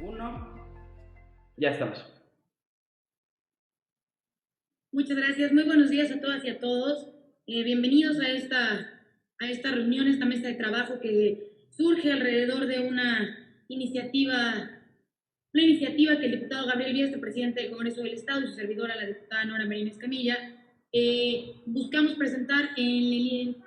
Uno, ya estamos. Muchas gracias. Muy buenos días a todas y a todos. Bienvenidos a esta reunión, esta mesa de trabajo que surge alrededor de una iniciativa que el diputado Gabriel Biestro, presidente del Congreso del Estado, y su servidora, la diputada Nora Marín Escamilla, buscamos presentar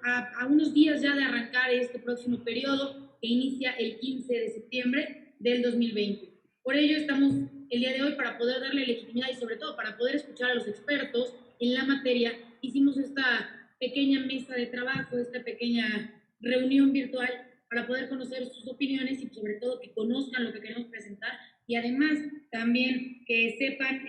a unos días ya de arrancar este próximo periodo que inicia el 15 de septiembre del 2020. Por ello estamos el día de hoy para poder darle legitimidad y sobre todo para poder escuchar a los expertos en la materia. Hicimos esta pequeña mesa de trabajo, esta pequeña reunión virtual para poder conocer sus opiniones y sobre todo que conozcan lo que queremos presentar y además también que sepan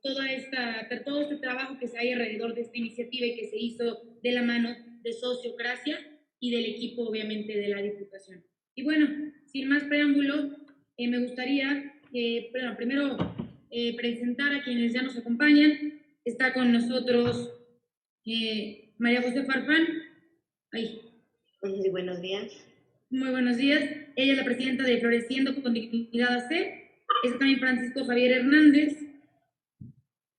todo este trabajo que se hay alrededor de esta iniciativa y que se hizo de la mano de Sociocracia y del equipo obviamente de la Diputación. Y bueno, sin más preámbulo, me gustaría primero presentar a quienes ya nos acompañan. Está con nosotros María José Farfán. Muy buenos días. Muy buenos días. Ella es la presidenta de Floreciendo con Dignidad AC. Está también Francisco Javier Hernández.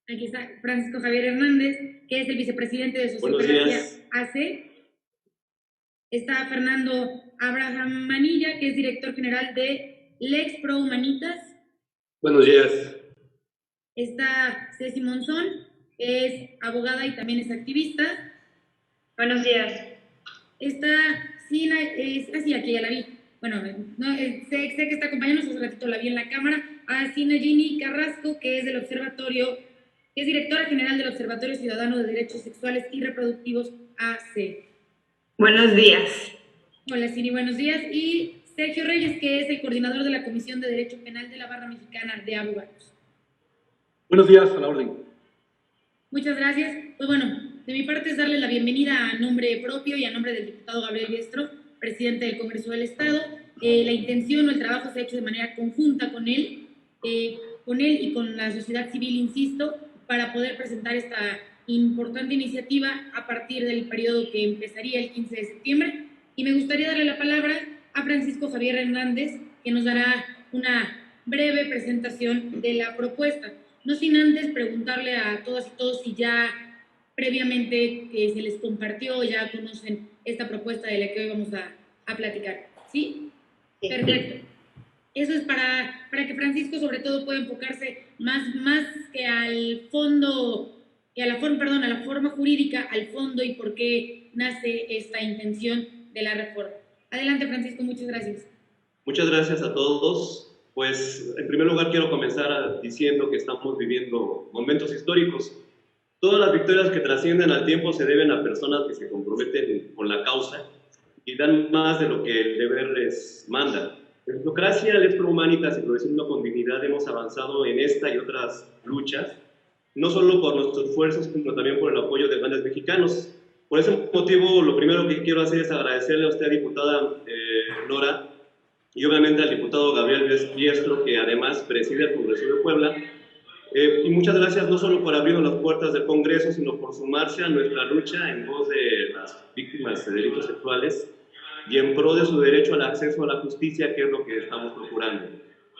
Aquí está Francisco Javier Hernández, que es el vicepresidente de Sociocracia AC. Está Fernando Abraham Manilla, que es director general de Lex Pro Humanitas. Buenos días. Está Ceci Monzón, que es abogada y también es activista. Buenos días. Está Sina, así aquí ya la vi. Bueno, no, sé que está acompañándonos, hace ratito la vi en la cámara. A Sina Gini Carrasco, que es del Observatorio, que es directora general del Observatorio Ciudadano de Derechos Sexuales y Reproductivos AC. Buenos días. Hola Sini, buenos días. Y Sergio Reyes, que es el coordinador de la Comisión de Derecho Penal de la Barra Mexicana de Abogados. Buenos días, a la orden. Muchas gracias. Pues bueno, de mi parte es darle la bienvenida a nombre propio y a nombre del diputado Gabriel Biestro, presidente del Congreso del Estado. La intención o el trabajo se ha hecho de manera conjunta con él y con la sociedad civil, insisto, para poder presentar esta importante iniciativa a partir del periodo que empezaría el 15 de septiembre. Y me gustaría darle la palabra a Francisco Javier Hernández, que nos dará una breve presentación de la propuesta. No sin antes preguntarle a todas y todos si ya previamente se les compartió, ya conocen esta propuesta de la que hoy vamos a platicar. ¿Sí? Sí. Perfecto. Eso es para que Francisco sobre todo pueda enfocarse más que al fondo, a la forma jurídica, al fondo y por qué nace esta intención de la reforma. Adelante, Francisco, muchas gracias. Muchas gracias a todos. Pues, en primer lugar, quiero comenzar diciendo que estamos viviendo momentos históricos. Todas las victorias que trascienden al tiempo se deben a personas que se comprometen con la causa y dan más de lo que el deber les manda. En Sociocracia, Lex Pro Humanitas y Floreciendo con Dignidad hemos avanzado en esta y otras luchas, no solo por nuestros esfuerzos, sino también por el apoyo de grandes mexicanos. Por ese motivo, lo primero que quiero hacer es agradecerle a usted, diputada Nora, y obviamente al diputado Gabriel Biestro, que además preside el Congreso de Puebla. Y muchas gracias no solo por abrirnos las puertas del Congreso, sino por sumarse a nuestra lucha en voz de las víctimas de delitos sexuales y en pro de su derecho al acceso a la justicia, que es lo que estamos procurando.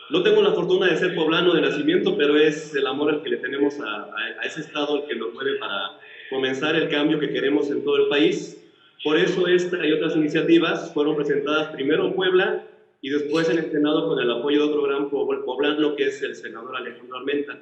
No tengo la fortuna de ser poblano de nacimiento, pero es el amor al que le tenemos a ese estado el que nos mueve para comenzar el cambio que queremos en todo el país. Por eso esta y otras iniciativas fueron presentadas primero en Puebla y después en el Senado con el apoyo de otro gran poblano, que es el senador Alejandro Armenta.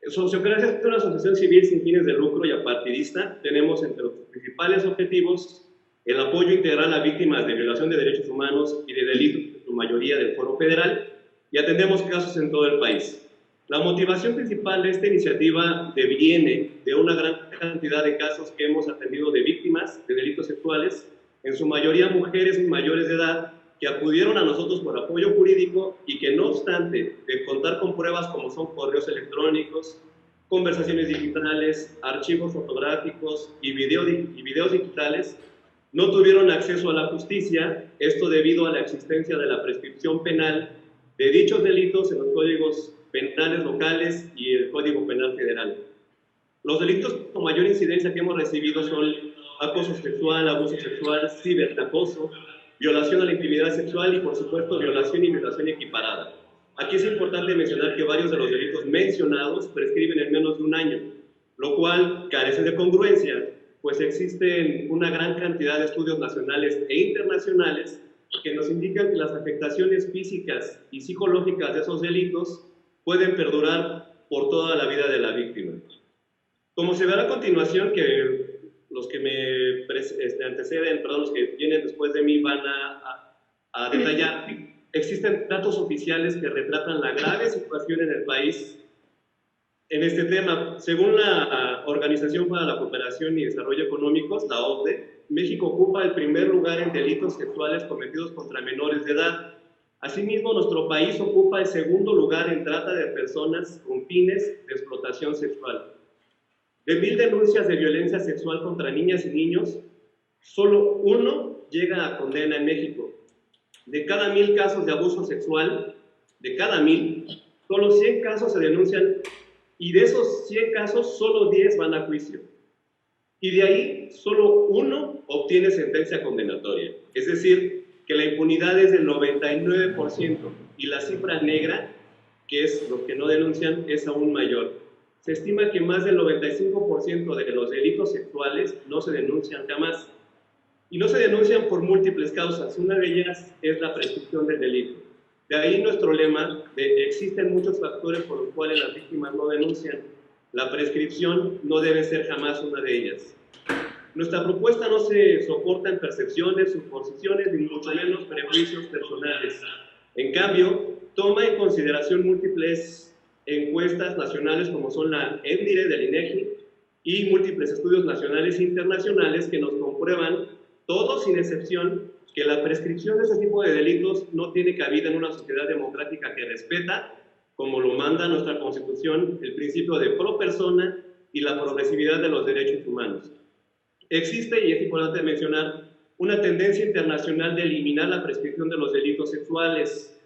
Sociocracia es una asociación civil sin fines de lucro y apartidista. Tenemos entre los principales objetivos el apoyo integral a víctimas de violación de derechos humanos y de delitos, en su mayoría del Foro Federal, y atendemos casos en todo el país. La motivación principal de esta iniciativa deviene de una gran cantidad de casos que hemos atendido de víctimas de delitos sexuales, en su mayoría mujeres mayores de edad, que acudieron a nosotros por apoyo jurídico y que no obstante de contar con pruebas como son correos electrónicos, conversaciones digitales, archivos fotográficos y videos digitales, no tuvieron acceso a la justicia, esto debido a la existencia de la prescripción penal de dichos delitos en los códigos penales locales y el Código Penal Federal. Los delitos con mayor incidencia que hemos recibido son acoso sexual, abuso sexual, ciberacoso, violación a la intimidad sexual y, por supuesto, violación y violación equiparada. Aquí es importante mencionar que varios de los delitos mencionados prescriben en menos de un año, lo cual carece de congruencia, pues existen una gran cantidad de estudios nacionales e internacionales que nos indican que las afectaciones físicas y psicológicas de esos delitos pueden perdurar por toda la vida de la víctima. Como se verá a continuación, que los que me anteceden, perdón, los que vienen después de mí van a detallar, existen datos oficiales que retratan la grave situación en el país en este tema. Según la Organización para la Cooperación y Desarrollo Económicos, la OCDE, México ocupa el primer lugar en delitos sexuales cometidos contra menores de edad. Asimismo, nuestro país ocupa el segundo lugar en trata de personas con fines de explotación sexual. De 1000 denuncias de violencia sexual contra niñas y niños, solo 1 llega a condena en México. De cada 1000 casos de abuso sexual, de cada 1000, solo 100 casos se denuncian, y de esos 100 casos, solo 10 van a juicio. Y de ahí, solo 1 obtiene sentencia condenatoria. Es decir, que la impunidad es del 99%, y la cifra negra, que es los que no denuncian, es aún mayor. Se estima que más del 95% de los delitos sexuales no se denuncian jamás. Y no se denuncian por múltiples causas. Una de ellas es la prescripción del delito. De ahí nuestro lema de existen muchos factores por los cuales las víctimas no denuncian. La prescripción no debe ser jamás una de ellas. Nuestra propuesta no se soporta en percepciones, suposiciones, ni mucho menos prejuicios personales. En cambio, toma en consideración múltiples encuestas nacionales como son la ENDIRE del INEGI y múltiples estudios nacionales e internacionales que nos comprueban, todos sin excepción, que la prescripción de ese tipo de delitos no tiene cabida en una sociedad democrática que respeta, como lo manda nuestra Constitución, el principio de pro persona y la progresividad de los derechos humanos. Existe, y es importante mencionar, una tendencia internacional de eliminar la prescripción de los delitos sexuales.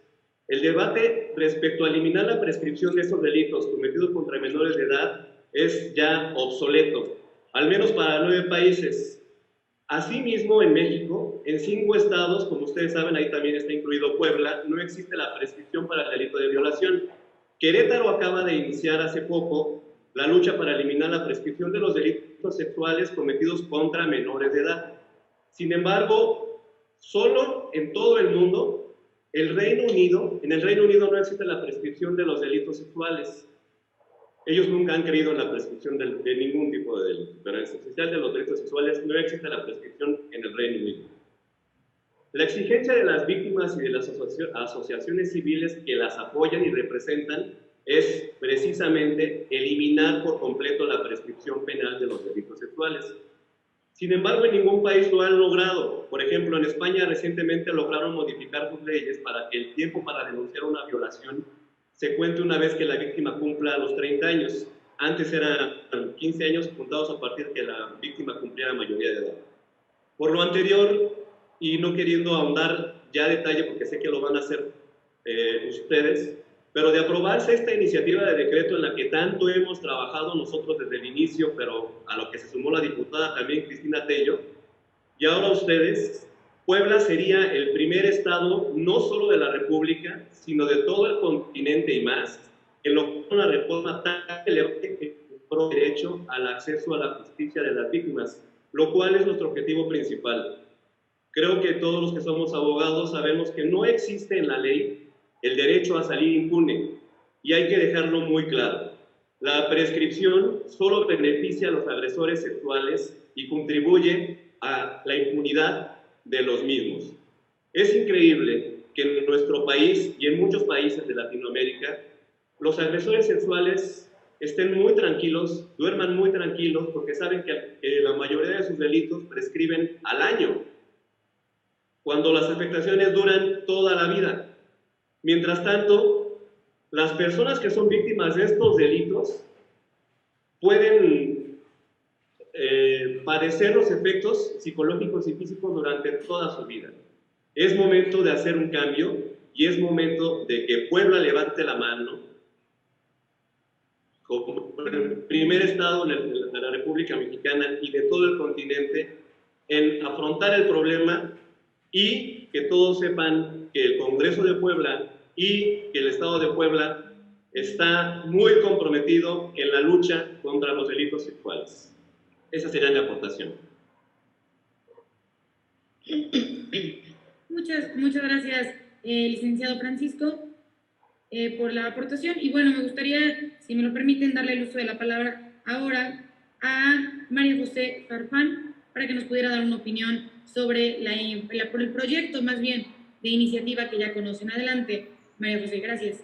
El debate respecto a eliminar la prescripción de estos delitos cometidos contra menores de edad es ya obsoleto, al menos para 9 países. Asimismo, en México, en 5 estados, como ustedes saben, ahí también está incluido Puebla, no existe la prescripción para el delito de violación. Querétaro acaba de iniciar hace poco la lucha para eliminar la prescripción de los delitos sexuales cometidos contra menores de edad. Sin embargo, solo en todo el mundo, en el Reino Unido no existe la prescripción de los delitos sexuales. Ellos nunca han creído en la prescripción de ningún tipo de delito, pero en especial de los delitos sexuales no existe la prescripción en el Reino Unido. La exigencia de las víctimas y de las asociaciones civiles que las apoyan y representan es precisamente eliminar por completo la prescripción penal de los delitos sexuales. Sin embargo, en ningún país lo han logrado. Por ejemplo, en España recientemente lograron modificar sus leyes para que el tiempo para denunciar una violación se cuente una vez que la víctima cumpla los 30 años. Antes eran 15 años contados a partir de que la víctima cumpliera la mayoría de edad. Por lo anterior, y no queriendo ahondar ya a detalle porque sé que lo van a hacer ustedes, pero de aprobarse esta iniciativa de decreto en la que tanto hemos trabajado nosotros desde el inicio, pero a lo que se sumó la diputada también Cristina Tello, y ahora ustedes, Puebla sería el primer estado no solo de la República, sino de todo el continente y más, que logró una reforma tan relevante que pro derecho al acceso a la justicia de las víctimas, lo cual es nuestro objetivo principal. Creo que todos los que somos abogados sabemos que no existe en la ley el derecho a salir impune, y hay que dejarlo muy claro. La prescripción solo beneficia a los agresores sexuales y contribuye a la impunidad de los mismos. Es increíble que en nuestro país y en muchos países de Latinoamérica los agresores sexuales estén muy tranquilos, duerman muy tranquilos, porque saben que la mayoría de sus delitos prescriben al año, cuando las afectaciones duran toda la vida. Mientras tanto, las personas que son víctimas de estos delitos pueden padecer los efectos psicológicos y físicos durante toda su vida. Es momento de hacer un cambio y es momento de que Puebla levante la mano como el primer estado de la República Mexicana y de todo el continente en afrontar el problema, y que todos sepan que el Congreso de Puebla y que el Estado de Puebla está muy comprometido en la lucha contra los delitos sexuales. Esa sería mi aportación. Muchas gracias, licenciado Francisco, por la aportación. Y bueno, me gustaría, si me lo permiten, darle el uso de la palabra ahora a María José Farfán para que nos pudiera dar una opinión sobre por el proyecto, más bien, de iniciativa que ya conocen. Adelante, María José, gracias.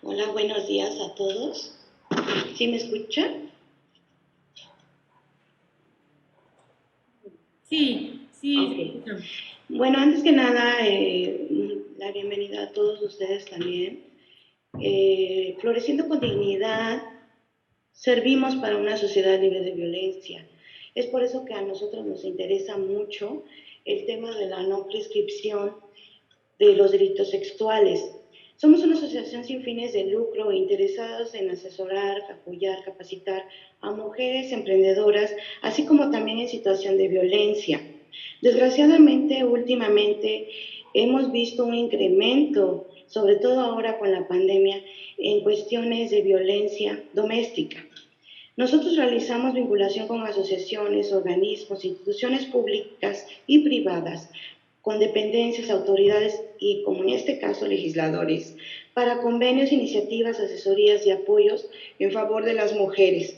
Hola, buenos días a todos. ¿Sí me escuchan? Sí. Okay. Bueno, antes que nada, la bienvenida a todos ustedes también. Floreciendo con Dignidad, servimos para una sociedad libre de violencia. Es por eso que a nosotros nos interesa mucho el tema de la no prescripción de los delitos sexuales. Somos una asociación sin fines de lucro interesados en asesorar, apoyar, capacitar a mujeres emprendedoras, así como también en situación de violencia. Desgraciadamente, últimamente hemos visto un incremento, sobre todo ahora con la pandemia, en cuestiones de violencia doméstica. Nosotros realizamos vinculación con asociaciones, organismos, instituciones públicas y privadas, con dependencias, autoridades y, como en este caso, legisladores, para convenios, iniciativas, asesorías y apoyos en favor de las mujeres.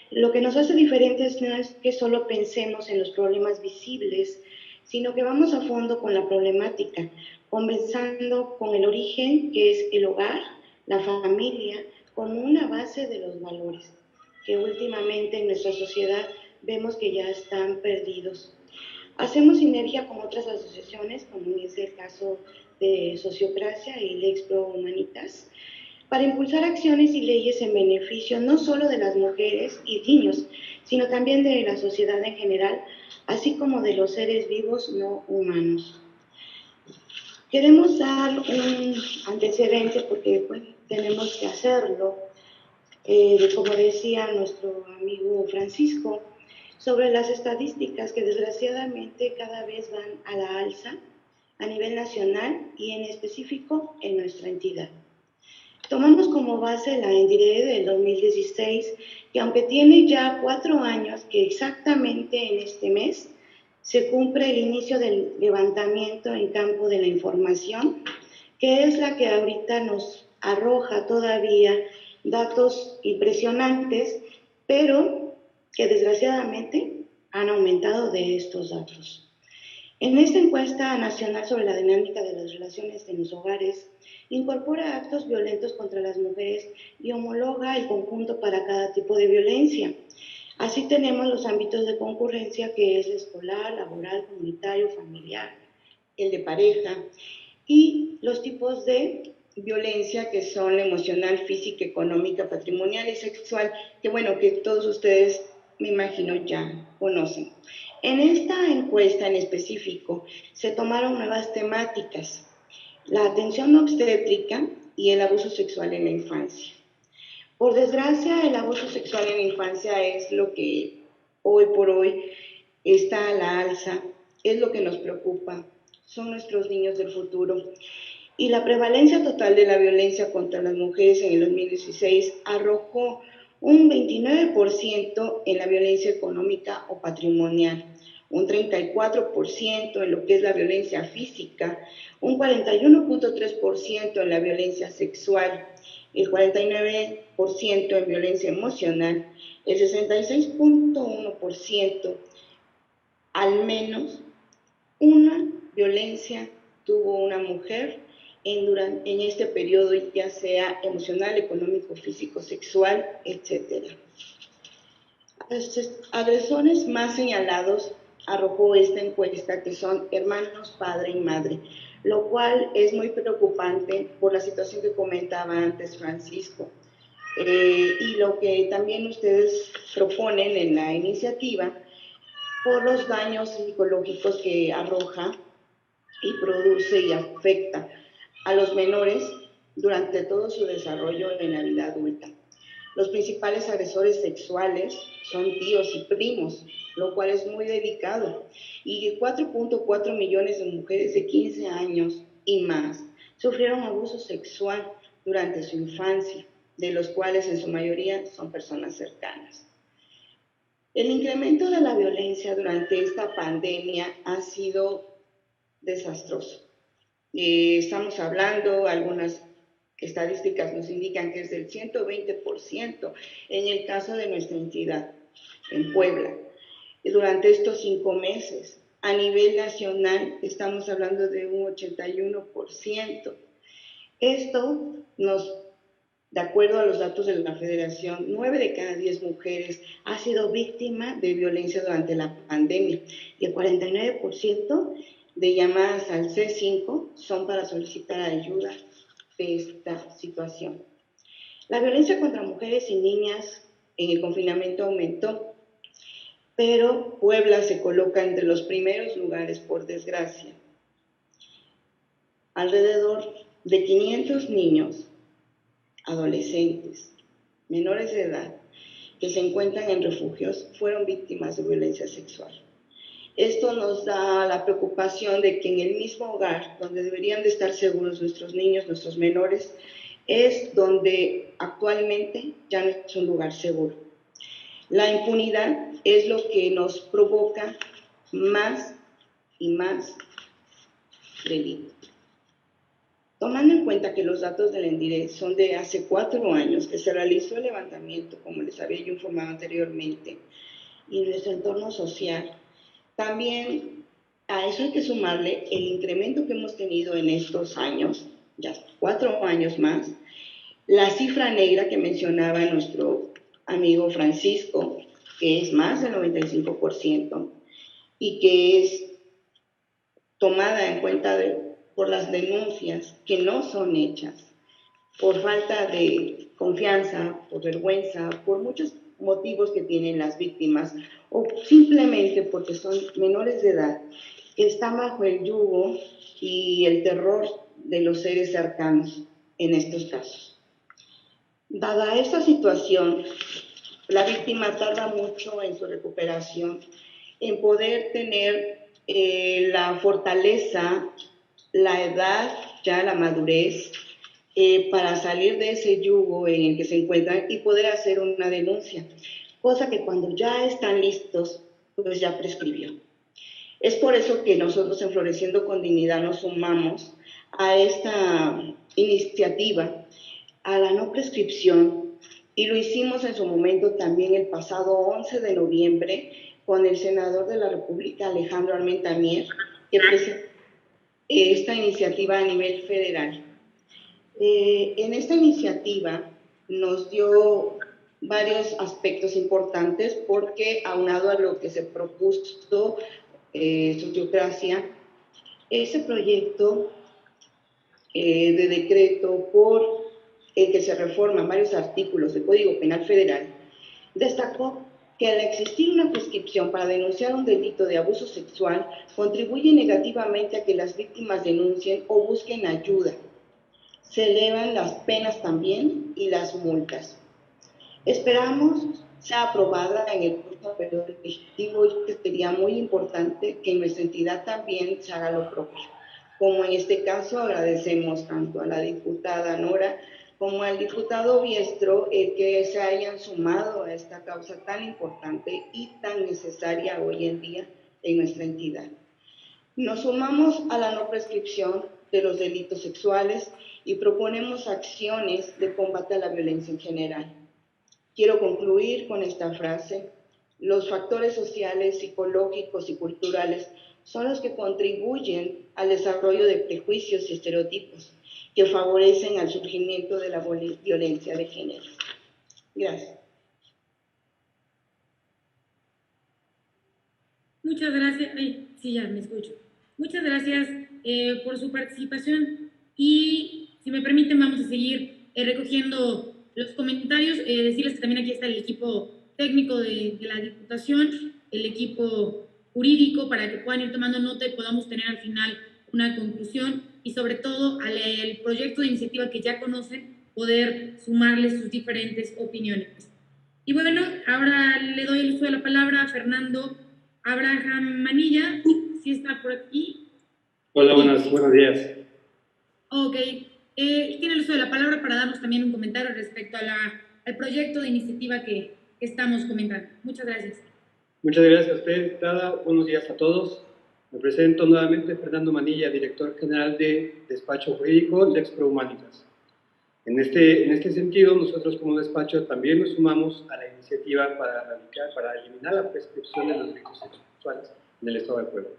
Lo que nos hace diferentes no es que solo pensemos en los problemas visibles, sino que vamos a fondo con la problemática, comenzando con el origen, que es el hogar, la familia, como una base de los valores, que últimamente en nuestra sociedad vemos que ya están perdidos. Hacemos sinergia con otras asociaciones, como es el caso de Sociocracia y Lex Pro Humanitas, para impulsar acciones y leyes en beneficio no solo de las mujeres y niños, sino también de la sociedad en general, así como de los seres vivos no humanos. Queremos dar un antecedente porque tenemos que hacerlo, como decía nuestro amigo Francisco, sobre las estadísticas que desgraciadamente cada vez van a la alza a nivel nacional y en específico en nuestra entidad. Tomamos como base la ENDIRE del 2016, que aunque tiene ya 4 años, que exactamente en este mes se cumple el inicio del levantamiento en campo de la información, que es la que ahorita nos arroja todavía datos impresionantes, pero que desgraciadamente han aumentado de estos datos. En esta encuesta nacional sobre la dinámica de las relaciones en los hogares, incorpora actos violentos contra las mujeres y homologa el conjunto para cada tipo de violencia. Así tenemos los ámbitos de concurrencia, que es escolar, laboral, comunitario, familiar, el de pareja, y los tipos de violencia que son emocional, física, económica, patrimonial y sexual, que bueno, que todos ustedes me imagino ya conocen. En esta encuesta en específico se tomaron nuevas temáticas: la atención obstétrica y el abuso sexual en la infancia. Por desgracia, el abuso sexual en la infancia es lo que hoy por hoy está a la alza, es lo que nos preocupa, son nuestros niños del futuro. Y la prevalencia total de la violencia contra las mujeres en el 2016 arrojó un 29% en la violencia económica o patrimonial, un 34% en lo que es la violencia física, un 41.3% en la violencia sexual, el 49% en violencia emocional, el 66.1% al menos una violencia tuvo una mujer en este periodo, ya sea emocional, económico, físico, sexual, etc. Los agresores más señalados arrojó esta encuesta, que son hermanos, padre y madre, lo cual es muy preocupante por la situación que comentaba antes Francisco. Y lo que también ustedes proponen en la iniciativa, por los daños psicológicos que arroja y produce y afecta a los menores durante todo su desarrollo en la vida adulta. Los principales agresores sexuales son tíos y primos, lo cual es muy delicado. Y 4.4 millones de mujeres de 15 años y más sufrieron abuso sexual durante su infancia, de los cuales en su mayoría son personas cercanas. El incremento de la violencia durante esta pandemia ha sido desastroso. Estamos hablando, algunas estadísticas nos indican que es del 120% en el caso de nuestra entidad, en Puebla. Durante estos 5 meses, a nivel nacional, estamos hablando de un 81%. Esto de acuerdo a los datos de la Federación, 9 de cada 10 mujeres ha sido víctima de violencia durante la pandemia y el 49% de llamadas al C5 son para solicitar ayuda de esta situación. La violencia contra mujeres y niñas en el confinamiento aumentó, pero Puebla se coloca entre los primeros lugares, por desgracia. Alrededor de 500 niños, adolescentes, menores de edad, que se encuentran en refugios, fueron víctimas de violencia sexual. Esto nos da la preocupación de que en el mismo hogar, donde deberían de estar seguros nuestros niños, nuestros menores, es donde actualmente ya no es un lugar seguro. La impunidad es lo que nos provoca más y más delitos. Tomando en cuenta que los datos del ENDIRE son de hace 4 años que se realizó el levantamiento, como les había yo informado anteriormente, y nuestro entorno social, también a eso hay que sumarle el incremento que hemos tenido en estos años, ya 4 años más, la cifra negra que mencionaba nuestro amigo Francisco, que es más del 95%, y que es tomada en cuenta por las denuncias que no son hechas, por falta de confianza, por vergüenza, por muchos motivos que tienen las víctimas, o simplemente porque son menores de edad, que están bajo el yugo y el terror de los seres cercanos en estos casos. Dada esta situación, la víctima tarda mucho en su recuperación, en poder tener la fortaleza, la edad, ya la madurez, para salir de ese yugo en el que se encuentran y poder hacer una denuncia, cosa que cuando ya están listos, pues ya prescribió. Es por eso que nosotros en Floreciendo con Dignidad nos sumamos a esta iniciativa, a la no prescripción, y lo hicimos en su momento también el pasado 11 de noviembre con el senador de la República, Alejandro Armenta Mier, que presentó esta iniciativa a nivel federal. En esta iniciativa nos dio varios aspectos importantes porque aunado a lo que se propuso Sociocracia, ese proyecto de decreto por el que se reforman varios artículos del Código Penal Federal, destacó que al existir una prescripción para denunciar un delito de abuso sexual, contribuye negativamente a que las víctimas denuncien o busquen ayuda. Se elevan las penas también y las multas. Esperamos sea aprobada en el próximo periodo legislativo y que sería muy importante que en nuestra entidad también se haga lo propio. Como en este caso agradecemos tanto a la diputada Nora como al diputado Biestro el que se hayan sumado a esta causa tan importante y tan necesaria hoy en día en nuestra entidad. Nos sumamos a la no prescripción de los delitos sexuales y proponemos acciones de combate a la violencia en general. Quiero concluir con esta frase: los factores sociales, psicológicos y culturales son los que contribuyen al desarrollo de prejuicios y estereotipos que favorecen al surgimiento de la violencia de género. Gracias. Muchas gracias. Ay, sí, ya me escucho. Muchas gracias por su participación y, si me permiten, vamos a seguir recogiendo los comentarios. Decirles que también aquí está el equipo técnico de la Diputación, el equipo jurídico, para que puedan ir tomando nota y podamos tener al final una conclusión. y sobre todo al proyecto de iniciativa que ya conocen, poder sumarles sus diferentes opiniones. Y bueno, ahora le doy el uso de la palabra a Fernando Abraham Manilla, si está por aquí. Hola, buenos días. Ok, tiene el uso de la palabra para darnos también un comentario respecto al proyecto de iniciativa que estamos comentando. Muchas gracias. Muchas gracias a usted, diputada. Buenos días a todos. Me presento nuevamente, Fernando Manilla, director general de Despacho Jurídico Lex Pro Humanitas. En este sentido, nosotros como despacho también nos sumamos a la iniciativa para eliminar la prescripción de los delitos sexuales en el Estado de Puebla.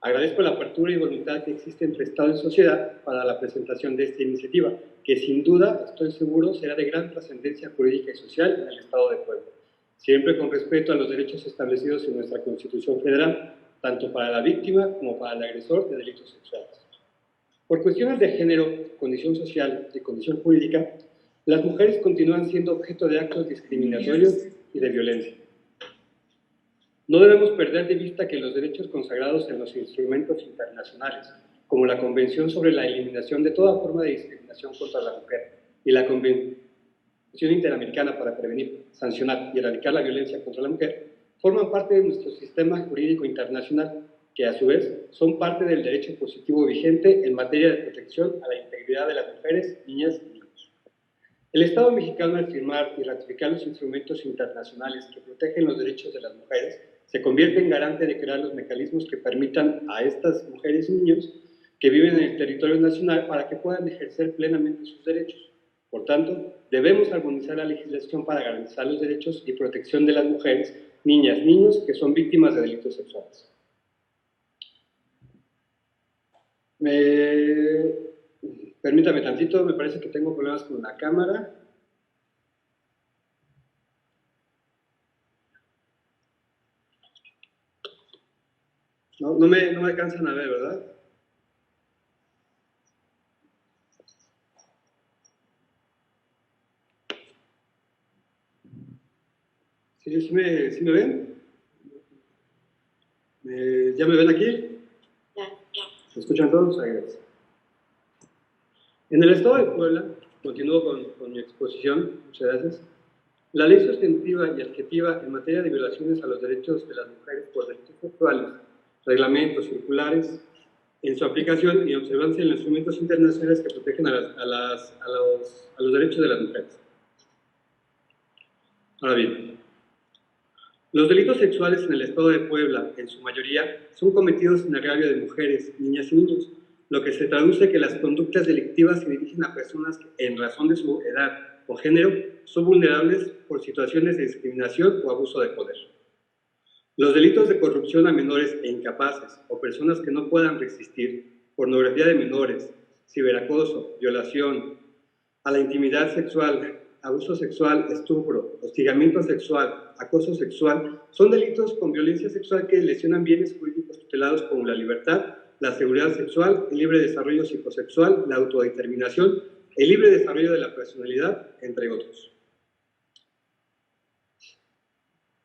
Agradezco la apertura y voluntad que existe entre Estado y sociedad para la presentación de esta iniciativa, que sin duda, estoy seguro, será de gran trascendencia jurídica y social en el Estado de Puebla, siempre con respeto a los derechos establecidos en nuestra Constitución Federal, tanto para la víctima como para el agresor de delitos sexuales. Por cuestiones de género, condición social y condición jurídica, las mujeres continúan siendo objeto de actos discriminatorios y de violencia. No debemos perder de vista que los derechos consagrados en los instrumentos internacionales, como la Convención sobre la Eliminación de toda forma de discriminación contra la mujer y la Convención Interamericana para prevenir, sancionar y erradicar la violencia contra la mujer, forman parte de nuestro sistema jurídico internacional, que a su vez son parte del derecho positivo vigente en materia de protección a la integridad de las mujeres, niñas y niños. El Estado mexicano, al firmar y ratificar los instrumentos internacionales que protegen los derechos de las mujeres, se convierte en garante de crear los mecanismos que permitan a estas mujeres y niños que viven en el territorio nacional para que puedan ejercer plenamente sus derechos. Por tanto, debemos armonizar la legislación para garantizar los derechos y protección de las mujeres, niñas, niños que son víctimas de delitos sexuales. Permítame tantito, me parece que tengo problemas con la cámara. No me alcanzan a ver, ¿verdad? ¿Sí me ven? ¿Ya me ven aquí? ¿Se escuchan todos? Ahí gracias. En el Estado de Puebla, continúo con mi exposición, muchas gracias. La ley sustantiva y adjetiva en materia de violaciones a los derechos de las mujeres por delitos sexuales, reglamentos circulares, en su aplicación y observancia en los instrumentos internacionales que protegen a los derechos de las mujeres. Ahora bien, los delitos sexuales en el Estado de Puebla, en su mayoría, son cometidos en agravio de mujeres, niñas y niños, lo que se traduce que las conductas delictivas se dirigen a personas que, en razón de su edad o género, son vulnerables por situaciones de discriminación o abuso de poder. Los delitos de corrupción a menores e incapaces o personas que no puedan resistir, pornografía de menores, ciberacoso, violación a la intimidad sexual, abuso sexual, estupro, hostigamiento sexual, acoso sexual, son delitos con violencia sexual que lesionan bienes jurídicos tutelados como la libertad, la seguridad sexual, el libre desarrollo psicosexual, la autodeterminación, el libre desarrollo de la personalidad, entre otros.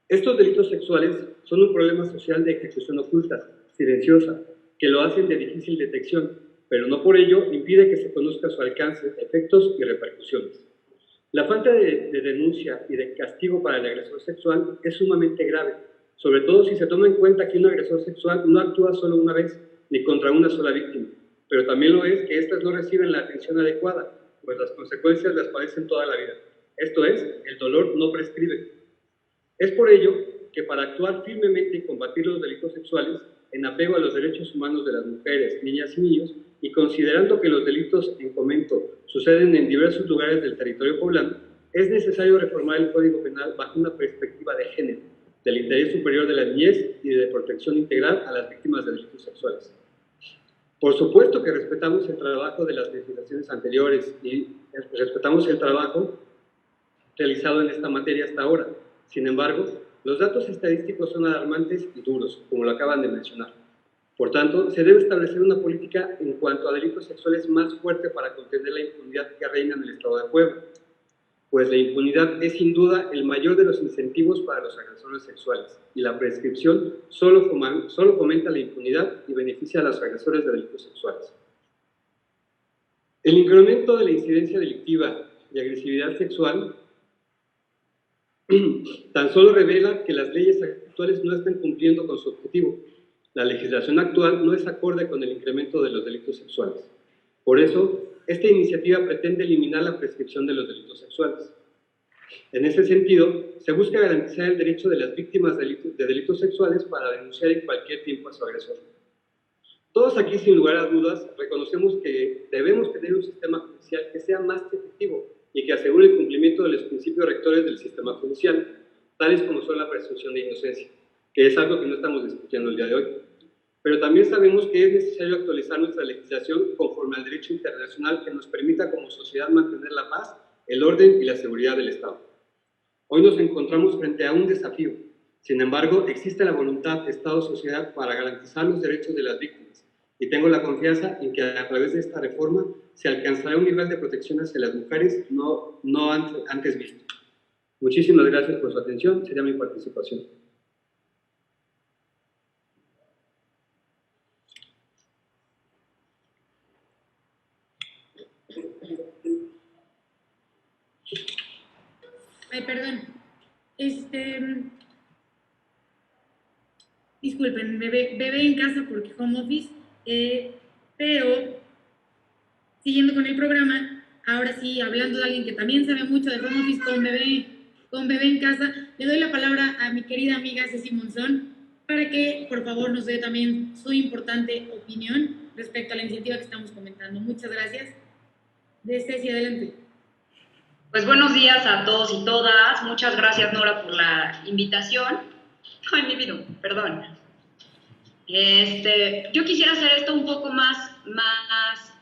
Estos delitos sexuales son un problema social de ejecución oculta, silenciosa, que lo hacen de difícil detección, pero no por ello impide que se conozca su alcance, efectos y repercusiones. La falta de denuncia y de castigo para el agresor sexual es sumamente grave, sobre todo si se toma en cuenta que un agresor sexual no actúa solo una vez ni contra una sola víctima, pero también lo es que éstas no reciben la atención adecuada, pues las consecuencias las padecen toda la vida. Esto es, el dolor no prescribe. Es por ello que para actuar firmemente y combatir los delitos sexuales, en apego a los derechos humanos de las mujeres, niñas y niños, y considerando que los delitos en comento suceden en diversos lugares del territorio poblano, es necesario reformar el Código Penal bajo una perspectiva de género, del interés superior de la niñez y de protección integral a las víctimas de delitos sexuales. Por supuesto que respetamos el trabajo de las legislaciones anteriores y respetamos el trabajo realizado en esta materia hasta ahora. Sin embargo, los datos estadísticos son alarmantes y duros, como lo acaban de mencionar. Por tanto, se debe establecer una política en cuanto a delitos sexuales más fuerte para contener la impunidad que reina en el Estado de Puebla, pues la impunidad es sin duda el mayor de los incentivos para los agresores sexuales, y la prescripción solo fomenta la impunidad y beneficia a los agresores de delitos sexuales. El incremento de la incidencia delictiva y agresividad sexual tan solo revela que las leyes actuales no están cumpliendo con su objetivo. La legislación actual no es acorde con el incremento de los delitos sexuales. Por eso, esta iniciativa pretende eliminar la prescripción de los delitos sexuales. En ese sentido, se busca garantizar el derecho de las víctimas de delitos sexuales para denunciar en cualquier tiempo a su agresor. Todos aquí, sin lugar a dudas, reconocemos que debemos tener un sistema judicial que sea más efectivo y que asegure el cumplimiento de los principios rectores del sistema judicial, tales como son la presunción de inocencia, que es algo que no estamos discutiendo el día de hoy. Pero también sabemos que es necesario actualizar nuestra legislación conforme al derecho internacional que nos permita como sociedad mantener la paz, el orden y la seguridad del Estado. Hoy nos encontramos frente a un desafío. Sin embargo, existe la voluntad de Estado-sociedad para garantizar los derechos de las víctimas y tengo la confianza en que a través de esta reforma se alcanzará un nivel de protección hacia las mujeres no antes visto. Muchísimas gracias por su atención. Sería mi participación. Ay, perdón. Disculpen, bebé en casa porque home office, pero siguiendo con el programa, ahora sí, hablando de alguien que también sabe mucho de home office con bebé en casa, le doy la palabra a mi querida amiga Ceci Monzón para que, por favor, nos dé también su importante opinión respecto a la iniciativa que estamos comentando. Muchas gracias. De Ceci, adelante. Pues buenos días a todos y todas. Muchas gracias, Nora, por la invitación. Ay, mi vida, perdón. Yo quisiera hacer esto un poco más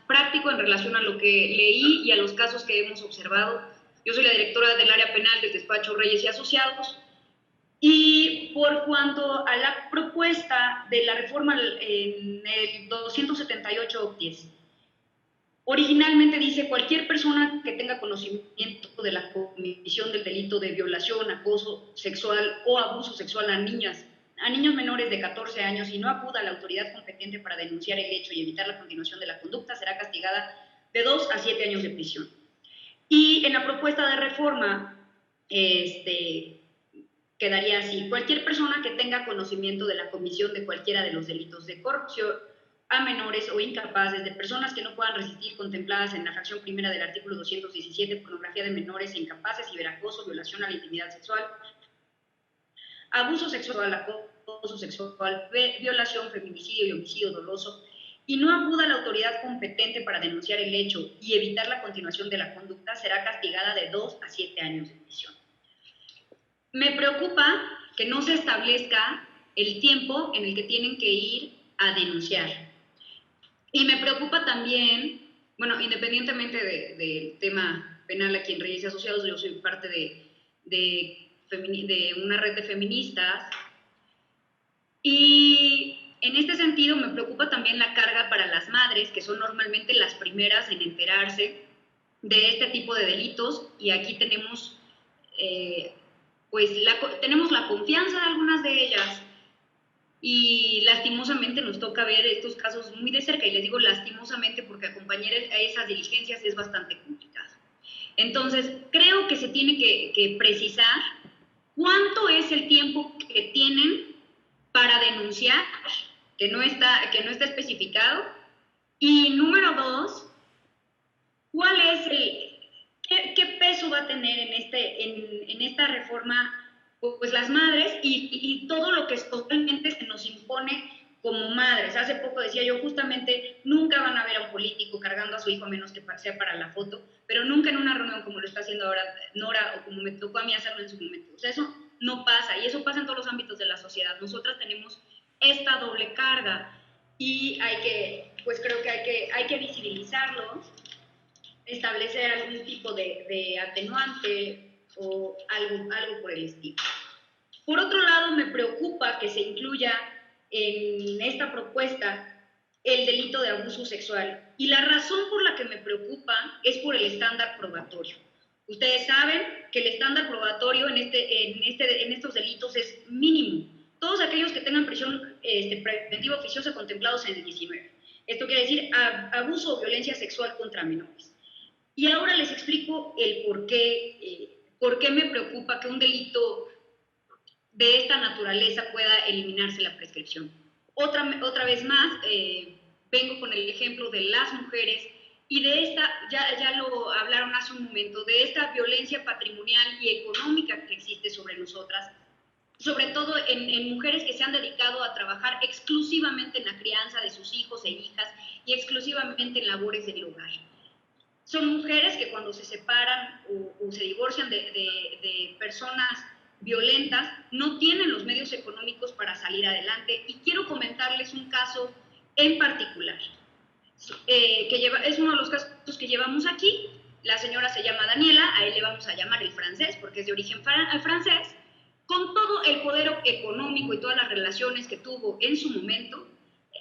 práctico en relación a lo que leí y a los casos que hemos observado. Yo soy la directora del área penal del despacho Reyes y Asociados. Y por cuanto a la propuesta de la reforma en el 278-10, originalmente dice cualquier persona que tenga conocimiento de la comisión del delito de violación, acoso sexual o abuso sexual a niños menores de 14 años y no acuda a la autoridad competente para denunciar el hecho y evitar la continuación de la conducta será castigada de 2 a 7 años de prisión. Y en la propuesta de reforma quedaría así: cualquier persona que tenga conocimiento de la comisión de cualquiera de los delitos de corrupción a menores o incapaces, de personas que no puedan resistir, contempladas en la fracción primera del artículo 217, pornografía de menores e incapaces, ciberacoso, violación a la intimidad sexual, abuso sexual, acoso sexual, violación, feminicidio y homicidio doloso, y no acuda a la autoridad competente para denunciar el hecho y evitar la continuación de la conducta, será castigada de 2 a 7 años de prisión. Me preocupa que no se establezca el tiempo en el que tienen que ir a denunciar. Y me preocupa también, bueno, independientemente del tema penal aquí en Reyes y Asociados, yo soy parte de una red de feministas, y en este sentido me preocupa también la carga para las madres, que son normalmente las primeras en enterarse de este tipo de delitos, y aquí tenemos, tenemos la confianza de algunas de ellas, y lastimosamente nos toca ver estos casos muy de cerca, y les digo lastimosamente porque acompañar a esas diligencias es bastante complicado. Entonces, creo que se tiene que precisar cuánto es el tiempo que tienen para denunciar, que no está especificado, y número 2, ¿cuál es qué peso va a tener en esta reforma pues las madres y todo lo que socialmente se nos impone como madres? Hace poco decía yo, justamente, nunca van a ver a un político cargando a su hijo a menos que sea para la foto, pero nunca en una reunión como lo está haciendo ahora Nora, o como me tocó a mí hacerlo en su momento. O sea, eso no pasa, y eso pasa en todos los ámbitos de la sociedad. Nosotras tenemos esta doble carga y creo que hay que visibilizarlo, establecer algún tipo de atenuante o algo por el estilo. Por otro lado, me preocupa que se incluya en esta propuesta el delito de abuso sexual, y la razón por la que me preocupa es por el estándar probatorio. Ustedes saben que el estándar probatorio en estos delitos es mínimo. Todos aquellos que tengan prisión preventiva oficiosa contemplados en el 19. Esto quiere decir abuso o violencia sexual contra menores. Y ahora les explico el por qué me preocupa que un delito de esta naturaleza pueda eliminarse la prescripción. Otra vez más, vengo con el ejemplo de las mujeres y de esta, ya lo hablaron hace un momento, de esta violencia patrimonial y económica que existe sobre nosotras, sobre todo en mujeres que se han dedicado a trabajar exclusivamente en la crianza de sus hijos e hijas y exclusivamente en labores del hogar. Son mujeres que cuando se separan o se divorcian de personas violentas, no tienen los medios económicos para salir adelante. Y quiero comentarles un caso en particular, es uno de los casos que llevamos aquí. La señora se llama Daniela, a él le vamos a llamar el francés, porque es de origen francés. Con todo el poder económico y todas las relaciones que tuvo en su momento,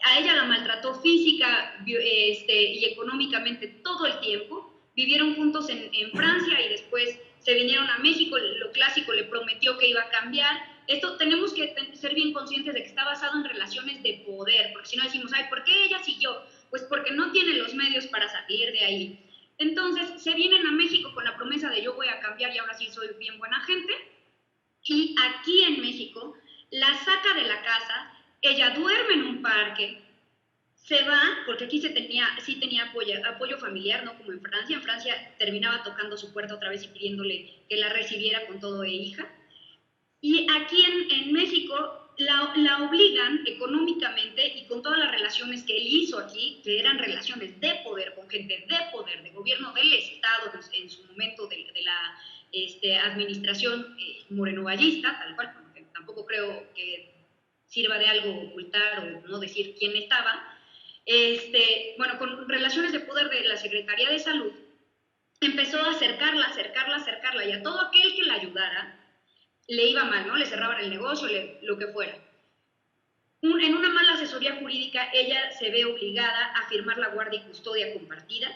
a ella la maltrató física y económicamente todo el tiempo. Vivieron juntos en Francia y después se vinieron a México. Lo clásico, le prometió que iba a cambiar. Esto tenemos que ser bien conscientes de que está basado en relaciones de poder, porque si no decimos, ay, ¿por qué ella siguió? Pues porque no tiene los medios para salir de ahí. Entonces se vienen a México con la promesa de yo voy a cambiar y ahora sí soy bien buena gente. Y aquí en México la saca de la casa, ella duerme en un parque, se va, porque aquí sí tenía apoyo familiar, no como en Francia. En Francia terminaba tocando su puerta otra vez y pidiéndole que la recibiera con todo e hija. Y aquí en México la obligan económicamente y con todas las relaciones que él hizo aquí, que eran relaciones de poder, con gente de poder, de gobierno del Estado, en su momento de la administración morenovallista, tal cual, porque tampoco creo que sirva de algo ocultar o no decir quién estaba. Bueno, con relaciones de poder de la Secretaría de Salud, empezó a acercarla, y a todo aquel que la ayudara, le iba mal, ¿no? Le cerraban el negocio, lo que fuera. En una mala asesoría jurídica, ella se ve obligada a firmar la guardia y custodia compartida,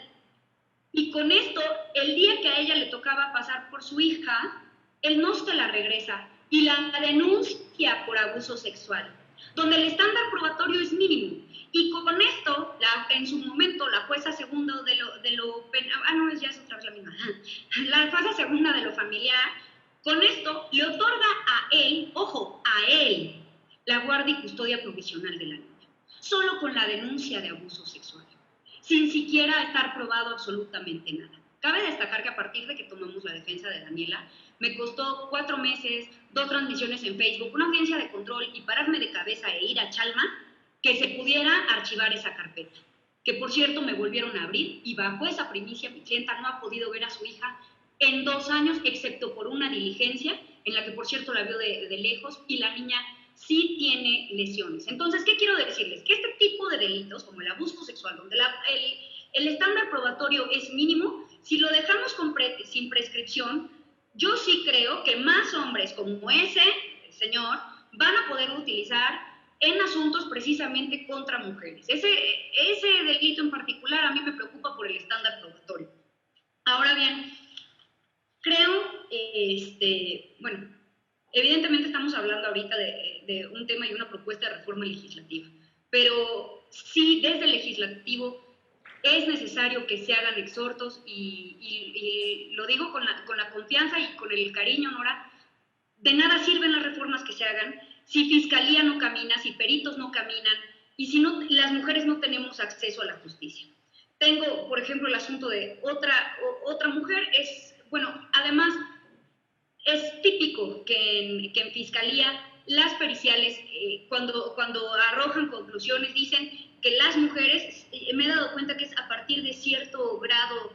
y con esto, el día que a ella le tocaba pasar por su hija, él no se la regresa y la denuncia por abuso sexual, donde el estándar probatorio es mínimo. Y con esto, en su momento, la jueza segunda ya es otra vez la misma. La jueza segunda de lo familiar, con esto le otorga a él, ojo, a él, la guardia y custodia provisional de la niña, solo con la denuncia de abuso sexual, sin siquiera estar probado absolutamente nada. Cabe destacar que a partir de que tomamos la defensa de Daniela, me costó 4 meses, 2 transmisiones en Facebook, una audiencia de control y pararme de cabeza e ir a Chalma, que se pudiera archivar esa carpeta, que por cierto me volvieron a abrir, y bajo esa primicia mi clienta no ha podido ver a su hija en 2 años, excepto por una diligencia, en la que por cierto la vio de lejos, y la niña sí tiene lesiones. Entonces, ¿qué quiero decirles? Que este tipo de delitos, como el abuso sexual, donde el estándar probatorio es mínimo, si lo dejamos sin prescripción, yo sí creo que más hombres como ese señor van a poder utilizar en asuntos precisamente contra mujeres. Ese delito en particular a mí me preocupa por el estándar probatorio. Ahora bien, creo, bueno, evidentemente estamos hablando ahorita de un tema y una propuesta de reforma legislativa, pero sí, desde el legislativo es necesario que se hagan exhortos y lo digo con la confianza y con el cariño, Nora. De nada sirven las reformas que se hagan si fiscalía no camina, si peritos no caminan y si no, las mujeres no tenemos acceso a la justicia. Tengo, por ejemplo, el asunto de otra mujer, bueno, además es típico que en fiscalía las periciales, cuando arrojan conclusiones, dicen que las mujeres, me he dado cuenta que es a partir de cierto grado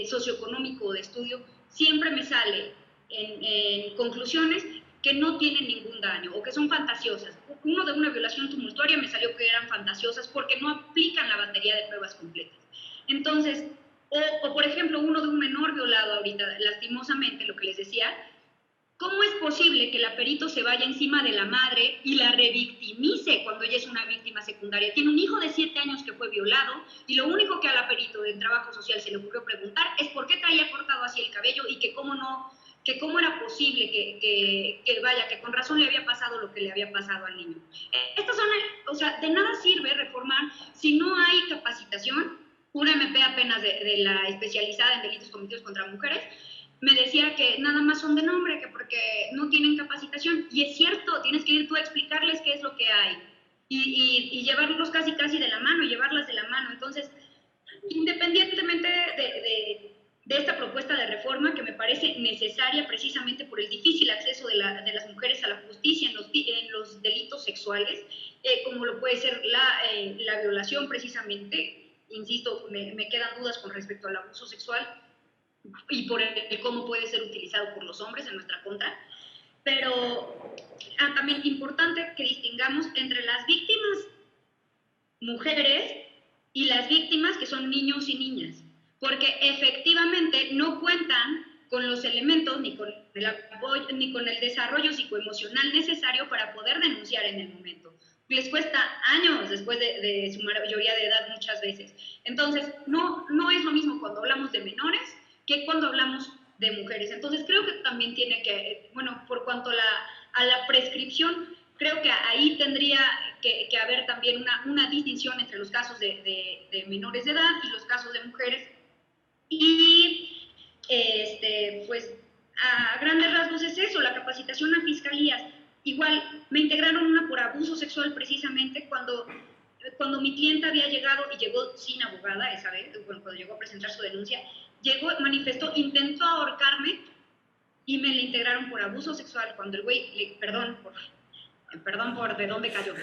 socioeconómico de estudio, siempre me sale en conclusiones que no tienen ningún daño o que son fantasiosas. Uno de una violación tumultuaria me salió que eran fantasiosas porque no aplican la batería de pruebas completas. Entonces, o por ejemplo, uno de un menor violado ahorita, lastimosamente, lo que les decía, ¿cómo es posible que la perito se vaya encima de la madre y la revictimice cuando ella es una víctima secundaria? Tiene un hijo de 7 años que fue violado y lo único que a la perito del trabajo social se le ocurrió preguntar es por qué traía cortado así el cabello y que cómo no que cómo era posible que vaya, que con razón le había pasado lo que le había pasado al niño. Estas son, o sea, de nada sirve reformar si no hay capacitación. Una MP apenas de la especializada en delitos cometidos contra mujeres me decía que nada más son de nombre, que porque no tienen capacitación, y es cierto, tienes que ir tú a explicarles qué es lo que hay, y llevarlos casi de la mano, llevarlas de la mano. Entonces, independientemente de esta propuesta de reforma, que me parece necesaria precisamente por el difícil acceso de las mujeres a la justicia en los delitos sexuales, como lo puede ser la violación precisamente, insisto, me quedan dudas con respecto al abuso sexual y por cómo puede ser utilizado por los hombres en nuestra contra, pero también importante que distingamos entre las víctimas mujeres y las víctimas que son niños y niñas, porque efectivamente no cuentan con los elementos ni con el apoyo ni con el desarrollo psicoemocional necesario para poder denunciar en el momento. Les cuesta años después de su mayoría de edad muchas veces. Entonces, no es lo mismo cuando hablamos de menores que cuando hablamos de mujeres. Entonces, creo que también tiene que, bueno, por cuanto a la prescripción, creo que ahí tendría que haber también una distinción entre los casos de menores de edad y los casos de mujeres. Y, pues, a grandes rasgos es eso, la capacitación a fiscalías. Igual, me integraron una por abuso sexual precisamente cuando mi clienta había llegado, y llegó sin abogada esa vez, bueno, cuando llegó a presentar su denuncia, manifestó, intentó ahorcarme, y me la integraron por abuso sexual cuando el güey, perdón por de dónde cayó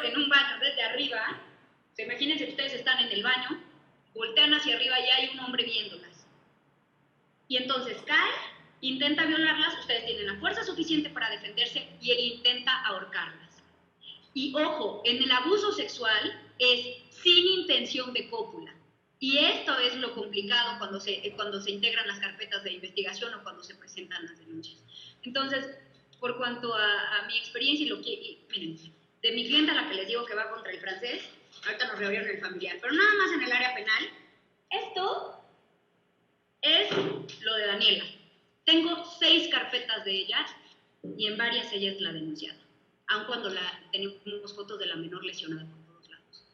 en un baño desde arriba. O sea, imagínense que ustedes están en el baño, voltean hacia arriba y hay un hombre viéndolas. Y entonces cae, intenta violarlas, ustedes tienen la fuerza suficiente para defenderse y él intenta ahorcarlas. Y ojo, en el abuso sexual es sin intención de cópula. Y esto es lo complicado cuando se integran las carpetas de investigación o cuando se presentan las denuncias. Entonces, por cuanto a mi experiencia miren, de mi clienta, la que les digo que va contra el francés, ahorita nos reabrieron el familiar, pero nada más en el área penal, esto es lo de Daniela. Tengo 6 carpetas de ella y en varias ella es la denunciada, aun cuando tenemos fotos de la menor lesionada por todos lados.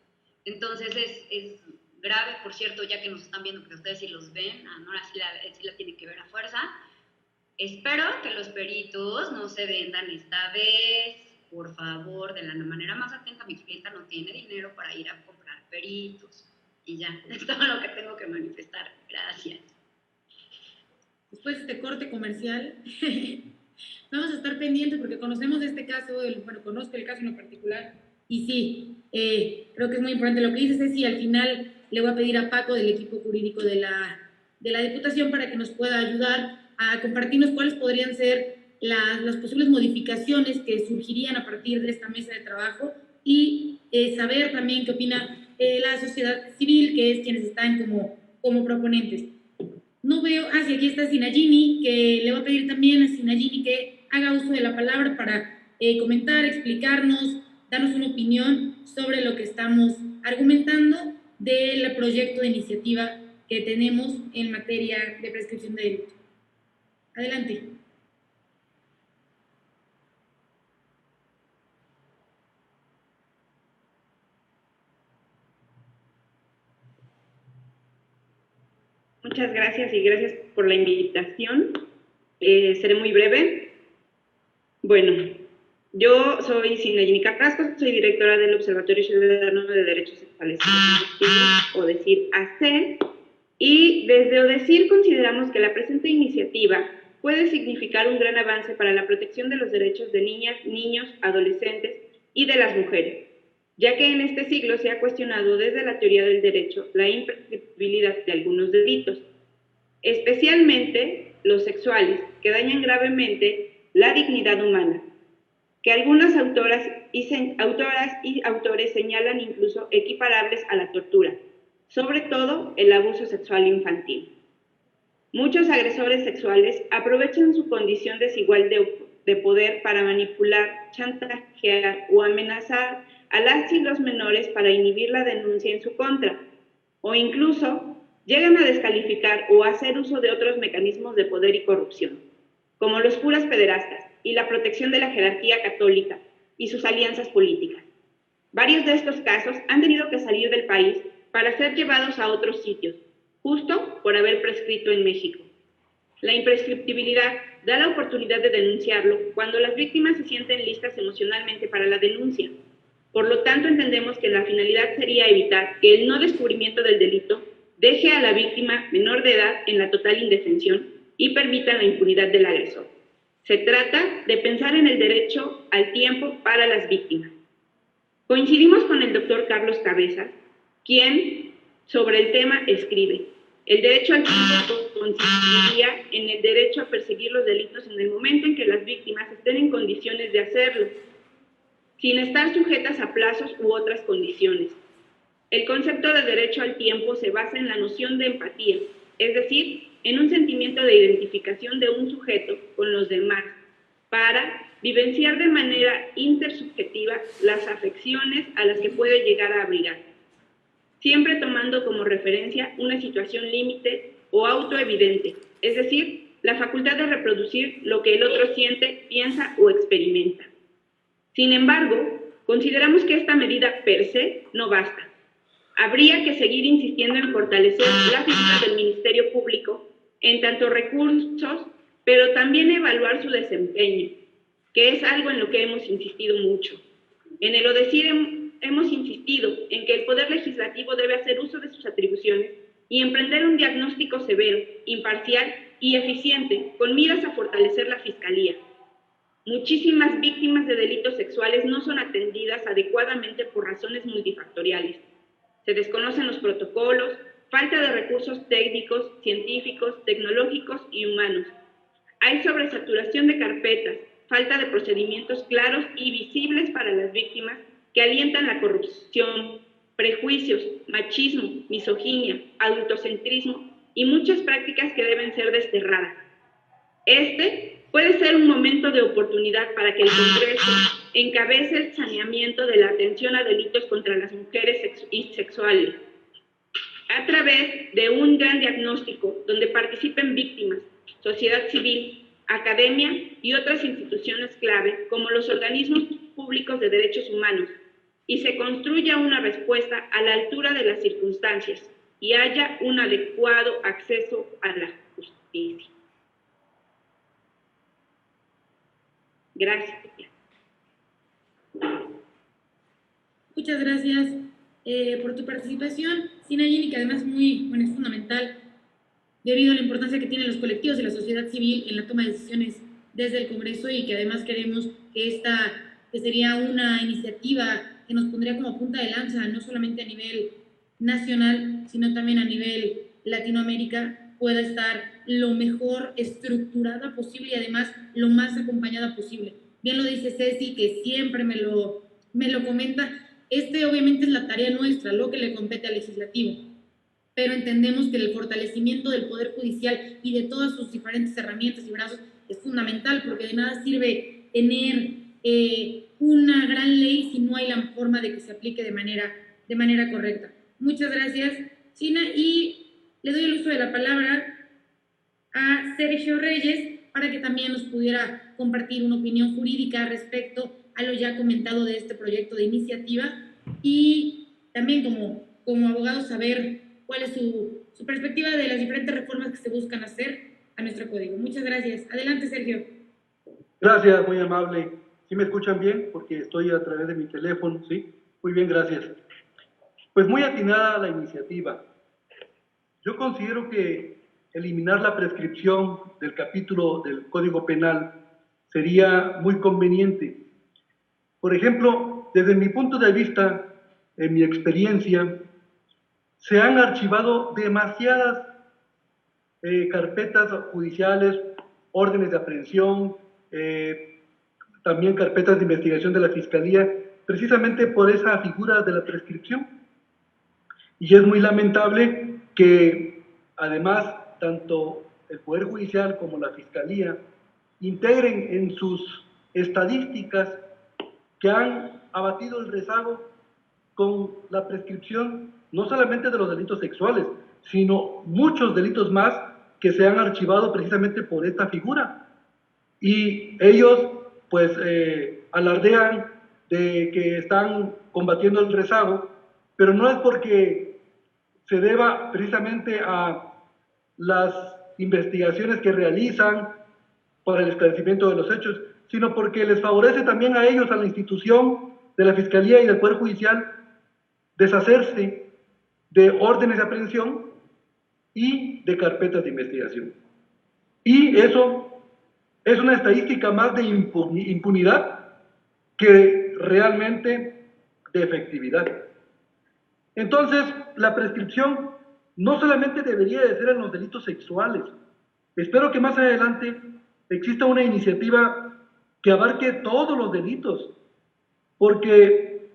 Entonces es grave, por cierto, ya que nos están viendo, porque ustedes sí los ven, a Nora sí la tienen que ver a fuerza. Espero que los peritos no se vendan esta vez, por favor, de la manera más atenta. Mi clienta no tiene dinero para ir a comprar peritos. Y ya, es todo lo que tengo que manifestar. Gracias. Después de este corte comercial, vamos a estar pendientes porque conocemos este caso, conozco el caso en lo particular, y sí, creo que es muy importante lo que dices, Ceci. Al final le voy a pedir a Paco del equipo jurídico de la Diputación para que nos pueda ayudar a compartirnos cuáles podrían ser las posibles modificaciones que surgirían a partir de esta mesa de trabajo, y saber también qué opina la sociedad civil, que es quienes están como proponentes. No veo, sí, aquí está Sinagini, que le voy a pedir también a Sinagini que haga uso de la palabra para comentar, explicarnos, darnos una opinión sobre lo que estamos argumentando del proyecto de iniciativa que tenemos en materia de prescripción de delito. Adelante. Muchas gracias y gracias por la invitación. Seré muy breve. Bueno, yo soy Sinagini Carrasco, soy directora del Observatorio Ciudadano de Derechos Sexuales y Reproductivos, ODECIR AC, y desde ODECIR consideramos que la presente iniciativa puede significar un gran avance para la protección de los derechos de niñas, niños, adolescentes y de las mujeres, ya que en este siglo se ha cuestionado desde la teoría del derecho la imprescriptibilidad de algunos delitos, especialmente los sexuales, que dañan gravemente la dignidad humana, que algunas autoras y autores señalan incluso equiparables a la tortura, sobre todo el abuso sexual infantil. Muchos agresores sexuales aprovechan su condición desigual de poder para manipular, chantajear o amenazar a las y los menores para inhibir la denuncia en su contra, o incluso llegan a descalificar o hacer uso de otros mecanismos de poder y corrupción. como los curas pederastas y la protección de la jerarquía católica y sus alianzas políticas. Varios de estos casos han tenido que salir del país para ser llevados a otros sitios, justo por haber prescrito en México. La imprescriptibilidad da la oportunidad de denunciarlo cuando las víctimas se sienten listas emocionalmente para la denuncia. Por lo tanto, entendemos que la finalidad sería evitar que el no descubrimiento del delito deje a la víctima menor de edad en la total indefensión y permita la impunidad del agresor. Se trata de pensar en el derecho al tiempo para las víctimas. Coincidimos con el doctor Carlos Cabezas, quien sobre el tema escribe: el derecho al tiempo consistiría en el derecho a perseguir los delitos en el momento en que las víctimas estén en condiciones de hacerlo, sin estar sujetas a plazos u otras condiciones. El concepto de derecho al tiempo se basa en la noción de empatía, es decir, en un sentimiento de identificación de un sujeto con los demás, para vivenciar de manera intersubjetiva las afecciones a las que puede llegar a abrigar, siempre tomando como referencia una situación límite o autoevidente, es decir, la facultad de reproducir lo que el otro siente, piensa o experimenta. Sin embargo, consideramos que esta medida per se no basta. Habría que seguir insistiendo en fortalecer la figura del Ministerio Público en tanto recursos, pero también evaluar su desempeño, que es algo en lo que hemos insistido mucho. En el ODECIR hemos insistido en que el Poder Legislativo debe hacer uso de sus atribuciones y emprender un diagnóstico severo, imparcial y eficiente con miras a fortalecer la Fiscalía. Muchísimas víctimas de delitos sexuales no son atendidas adecuadamente por razones multifactoriales. Se desconocen los protocolos, falta de recursos técnicos, científicos, tecnológicos y humanos. Hay sobresaturación de carpetas, falta de procedimientos claros y visibles para las víctimas que alientan la corrupción, prejuicios, machismo, misoginia, adultocentrismo y muchas prácticas que deben ser desterradas. Este puede ser un momento de oportunidad para que el Congreso encabece el saneamiento de la atención a delitos contra las mujeres y sexuales, a través de un gran diagnóstico donde participen víctimas, sociedad civil, academia y otras instituciones clave como los organismos públicos de derechos humanos, y se construya una respuesta a la altura de las circunstancias y haya un adecuado acceso a la justicia. Gracias. Muchas gracias por tu participación, Sinayeni, que además es fundamental debido a la importancia que tienen los colectivos de la sociedad civil en la toma de decisiones desde el Congreso, y que además queremos que que sería una iniciativa que nos pondría como punta de lanza, no solamente a nivel nacional, sino también a nivel Latinoamérica, pueda estar lo mejor estructurada posible y además lo más acompañada posible. Bien lo dice Ceci, que siempre me lo comenta. Obviamente es la tarea nuestra, lo que le compete al legislativo, pero entendemos que el fortalecimiento del Poder Judicial y de todas sus diferentes herramientas y brazos es fundamental, porque de nada sirve tener una gran ley si no hay la forma de que se aplique de manera correcta. Muchas gracias, Sina, y le doy el uso de la palabra a Sergio Reyes para que también nos pudiera compartir una opinión jurídica respecto a lo ya comentado de este proyecto de iniciativa, y también como abogado saber cuál es su perspectiva de las diferentes reformas que se buscan hacer a nuestro código. Muchas gracias. Adelante, Sergio. Gracias, muy amable. ¿Sí me escuchan bien? Porque estoy a través de mi teléfono, ¿sí? Muy bien, gracias. Pues muy atinada la iniciativa. Yo considero que eliminar la prescripción del capítulo del Código Penal sería muy conveniente. Por ejemplo, desde mi punto de vista, en mi experiencia, se han archivado demasiadas carpetas judiciales, órdenes de aprehensión, también carpetas de investigación de la Fiscalía, precisamente por esa figura de la prescripción. Y es muy lamentable que, además, tanto el Poder Judicial como la Fiscalía integren en sus estadísticas que han abatido el rezago con la prescripción, no solamente de los delitos sexuales, sino muchos delitos más que se han archivado precisamente por esta figura. y ellos pues alardean de que están combatiendo el rezago, pero no es porque se deba precisamente a las investigaciones que realizan para el esclarecimiento de los hechos, sino porque les favorece también a ellos, a la institución de la Fiscalía y del Poder Judicial, deshacerse de órdenes de aprehensión y de carpetas de investigación. Y eso es una estadística más de impunidad que realmente de efectividad. Entonces, la prescripción no solamente debería de ser en los delitos sexuales. Espero que más adelante exista una iniciativa que abarque todos los delitos, porque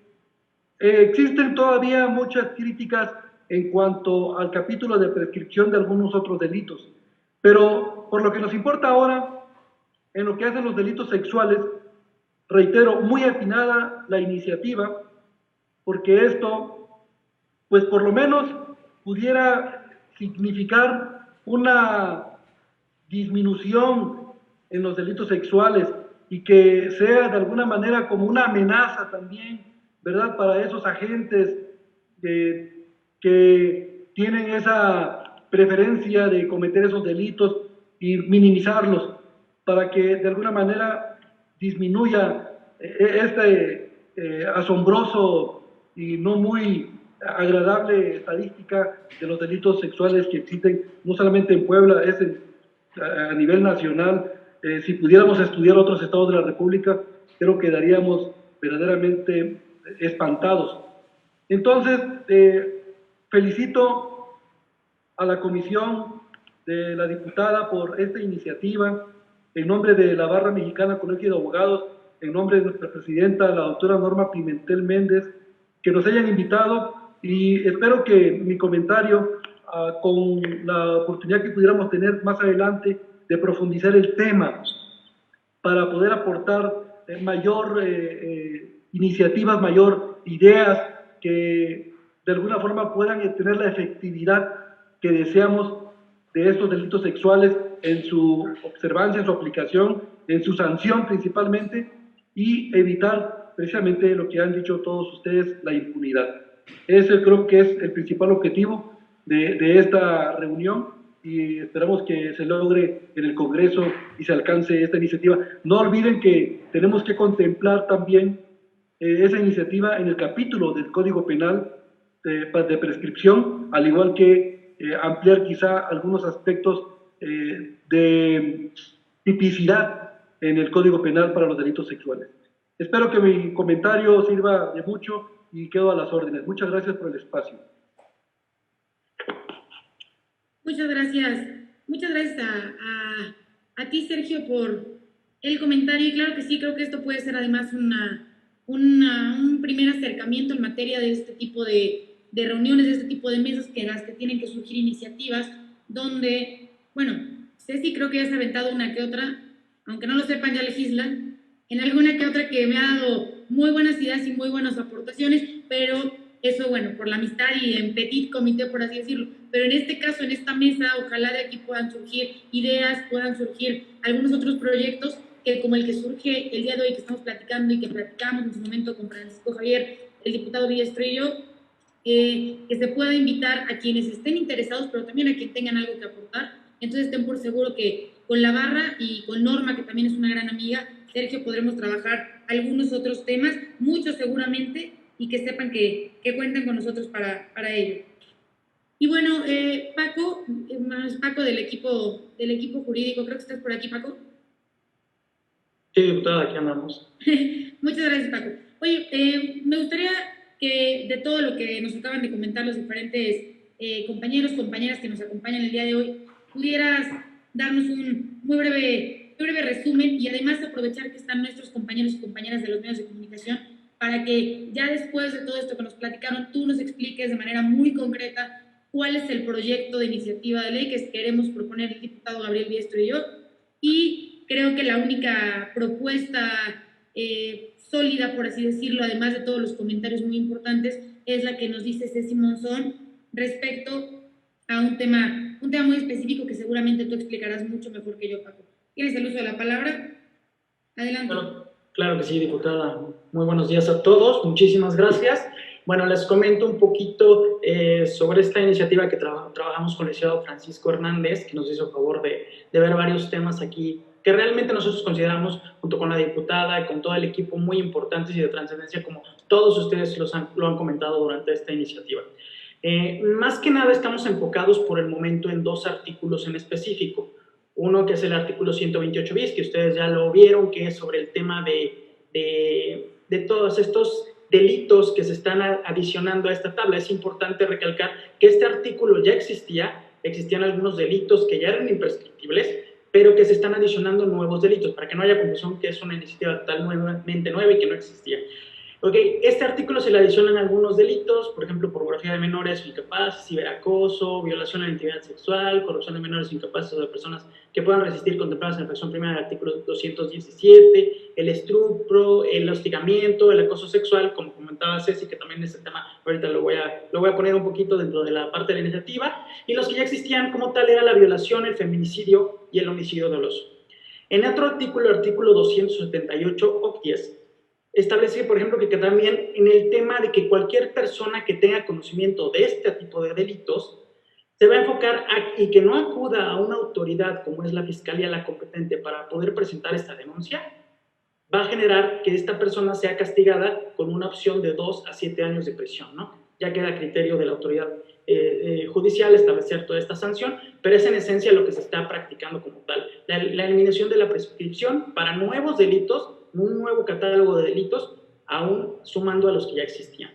existen todavía muchas críticas en cuanto al capítulo de prescripción de algunos otros delitos. Pero por lo que nos importa ahora, en lo que hacen los delitos sexuales, reitero, muy atinada la iniciativa, porque esto, pues por lo menos pudiera significar una disminución en los delitos sexuales y que sea de alguna manera como una amenaza también, ¿verdad?, para esos agentes que tienen esa preferencia de cometer esos delitos y minimizarlos, para que de alguna manera disminuya este asombroso y no muy agradable estadística de los delitos sexuales que existen, no solamente en Puebla, es a nivel nacional. Si pudiéramos estudiar otros estados de la República, creo que quedaríamos verdaderamente espantados. Entonces, felicito a la comisión de la diputada por esta iniciativa, en nombre de la Barra Mexicana Colegio de Abogados, en nombre de nuestra presidenta, la doctora Norma Pimentel Méndez, que nos hayan invitado, y espero que mi comentario, con la oportunidad que pudiéramos tener más adelante de profundizar el tema, para poder aportar mayor iniciativas, mayor ideas que de alguna forma puedan tener la efectividad que deseamos de estos delitos sexuales en su observancia, en su aplicación, en su sanción principalmente, y evitar precisamente lo que han dicho todos ustedes, la impunidad. Ese creo que es el principal objetivo de esta reunión, y esperamos que se logre en el Congreso y se alcance esta iniciativa. No olviden que tenemos que contemplar también esa iniciativa en el capítulo del Código Penal de prescripción, al igual que ampliar quizá algunos aspectos de tipicidad en el Código Penal para los delitos sexuales. Espero que mi comentario sirva de mucho y quedo a las órdenes. Muchas gracias por el espacio. Muchas gracias. Muchas gracias a ti, Sergio, por el comentario. Y claro que sí, creo que esto puede ser además un primer acercamiento en materia de este tipo de reuniones, de este tipo de mesas, que las que tienen que surgir iniciativas donde, bueno, Ceci creo que ya se ha aventado una que otra, aunque no lo sepan, ya legislan, en alguna que otra que me ha dado muy buenas ideas y muy buenas aportaciones, pero eso, bueno, por la amistad y en petit comité, por así decirlo. Pero en este caso, en esta mesa, ojalá de aquí puedan surgir ideas, puedan surgir algunos otros proyectos, que como el que surge el día de hoy, que estamos platicando y que platicamos en su momento con Francisco Javier, el diputado Villastro y yo, que se pueda invitar a quienes estén interesados, pero también a quienes tengan algo que aportar. Entonces estén por seguro que con la Barra y con Norma, que también es una gran amiga, Sergio, podremos trabajar algunos otros temas, muchos seguramente, y que sepan que cuentan con nosotros para ello. Y bueno, Paco del equipo jurídico, creo que estás por aquí, Paco. Sí, diputada, aquí andamos. Muchas gracias, Paco. Oye, me gustaría que de todo lo que nos acaban de comentar los diferentes compañeros, compañeras que nos acompañan el día de hoy, pudieras darnos un muy breve resumen, y además aprovechar que están nuestros compañeros y compañeras de los medios de comunicación para que ya después de todo esto que nos platicaron, tú nos expliques de manera muy concreta cuál es el proyecto de iniciativa de ley que queremos proponer el diputado Gabriel Biestro y yo. Y creo que la única propuesta sólida, por así decirlo, además de todos los comentarios muy importantes, es la que nos dice Ceci Monzón respecto a un tema muy específico que seguramente tú explicarás mucho mejor que yo, Paco. Tienes el uso de la palabra. Adelante. Claro que sí, diputada. Muy buenos días a todos. Muchísimas gracias. Bueno, les comento un poquito sobre esta iniciativa que trabajamos con el licenciado Francisco Hernández, que nos hizo el favor de ver varios temas aquí que realmente nosotros consideramos, junto con la diputada y con todo el equipo, muy importantes y de trascendencia, como todos ustedes lo han comentado durante esta iniciativa. Más que nada estamos enfocados por el momento en 2 artículos en específico. Uno que es el artículo 128 bis, que ustedes ya lo vieron, que es sobre el tema de todos estos delitos que se están adicionando a esta tabla. Es importante recalcar que este artículo ya existían algunos delitos que ya eran imprescriptibles, pero que se están adicionando nuevos delitos, para que no haya confusión que es una iniciativa totalmente nueva y que no existía. Este artículo se le adicionan algunos delitos, por ejemplo, pornografía de menores o incapaces, ciberacoso, violación a la intimidad sexual, corrupción de menores o incapaces o de personas que puedan resistir contempladas en la fracción primera del artículo 217, el estupro, el hostigamiento, el acoso sexual, como comentaba Ceci, que también ese tema ahorita lo voy a poner un poquito dentro de la parte de la iniciativa, y los que ya existían como tal era la violación, el feminicidio y el homicidio doloso. En otro artículo, el artículo 278 octies, establece, por ejemplo, que también en el tema de que cualquier persona que tenga conocimiento de este tipo de delitos se va a enfocar y que no acuda a una autoridad como es la Fiscalía la competente para poder presentar esta denuncia, va a generar que esta persona sea castigada con una opción de 2 a 7 años de prisión, ¿no? Ya queda a criterio de la autoridad judicial establecer toda esta sanción, pero es en esencia lo que se está practicando como tal. La eliminación de la prescripción para nuevos delitos, un nuevo catálogo de delitos, aún sumando a los que ya existían.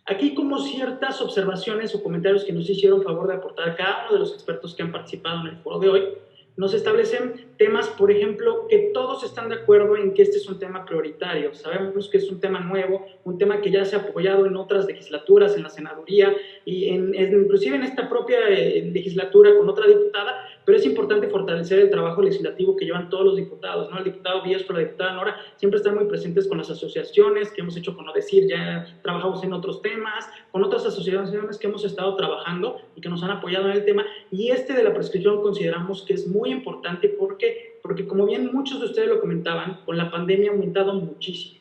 Aquí como ciertas observaciones o comentarios que nos hicieron favor de aportar cada uno de los expertos que han participado en el foro de hoy, nos establecen temas, por ejemplo, que todos están de acuerdo en que este es un tema prioritario. Sabemos que es un tema nuevo, un tema que ya se ha apoyado en otras legislaturas, en la senaduría y inclusive en esta propia legislatura con otra diputada, pero es importante fortalecer el trabajo legislativo que llevan todos los diputados, ¿no? El diputado Viesco, la diputada Nora, siempre están muy presentes con las asociaciones que hemos hecho con ODECIR, ya trabajamos en otros temas, con otras asociaciones que hemos estado trabajando y que nos han apoyado en el tema, y este de la prescripción consideramos que es muy importante porque como bien muchos de ustedes lo comentaban, con la pandemia ha aumentado muchísimo.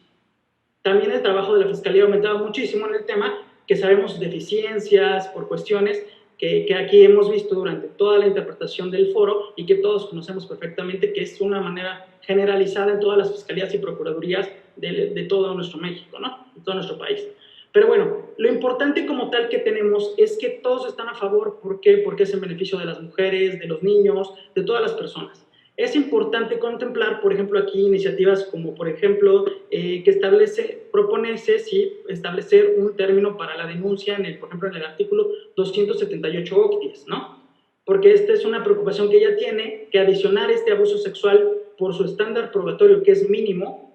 También el trabajo de la Fiscalía ha aumentado muchísimo en el tema, que sabemos deficiencias por cuestiones que aquí hemos visto durante toda la interpretación del foro y que todos conocemos perfectamente, que es una manera generalizada en todas las fiscalías y procuradurías de todo nuestro México, ¿no? De todo nuestro país. Pero bueno, lo importante como tal que tenemos es que todos están a favor. ¿Por qué? Porque es en beneficio de las mujeres, de los niños, de todas las personas. Es importante contemplar, por ejemplo, aquí iniciativas como, por ejemplo, que propone Ceci establecer un término para la denuncia, por ejemplo, en el artículo 278 octies, ¿no? Porque esta es una preocupación que ella tiene, que adicionar este abuso sexual por su estándar probatorio, que es mínimo,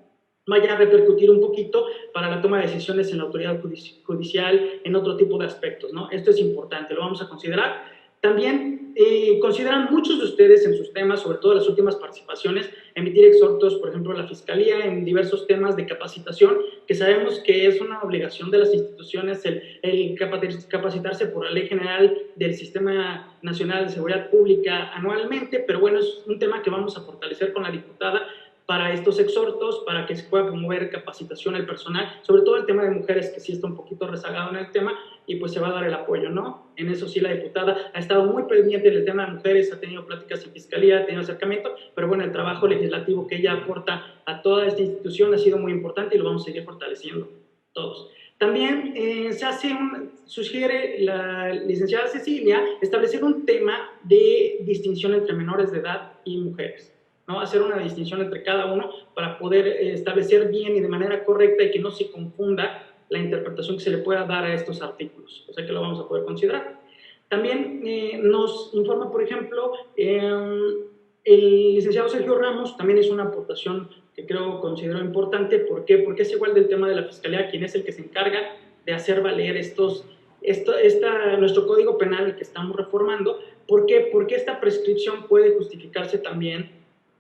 vaya a repercutir un poquito para la toma de decisiones en la autoridad judicial, en otro tipo de aspectos, ¿no? Esto es importante, lo vamos a considerar. También consideran muchos de ustedes en sus temas, sobre todo en las últimas participaciones, emitir exhortos, por ejemplo, a la Fiscalía en diversos temas de capacitación, que sabemos que es una obligación de las instituciones el capacitarse por la Ley General del Sistema Nacional de Seguridad Pública anualmente, pero bueno, es un tema que vamos a fortalecer con la diputada para estos exhortos, para que se pueda promover capacitación al personal, sobre todo el tema de mujeres, que sí está un poquito rezagado en el tema, y pues se va a dar el apoyo, ¿no? En eso sí la diputada ha estado muy pendiente del tema de mujeres, ha tenido pláticas en Fiscalía, ha tenido acercamiento, pero bueno, el trabajo legislativo que ella aporta a toda esta institución ha sido muy importante y lo vamos a seguir fortaleciendo todos. También sugiere la licenciada Cecilia establecer un tema de distinción entre menores de edad y mujeres, ¿no? Hacer una distinción entre cada uno para poder establecer bien y de manera correcta y que no se confunda la interpretación que se le pueda dar a estos artículos. O sea que lo vamos a poder considerar. También nos informa, por ejemplo, el licenciado Sergio Ramos, también es una aportación que considero importante. ¿Por qué? Porque es igual del tema de la Fiscalía, quien es el que se encarga de hacer valer nuestro Código Penal que estamos reformando. ¿Por qué? Porque esta prescripción puede justificarse también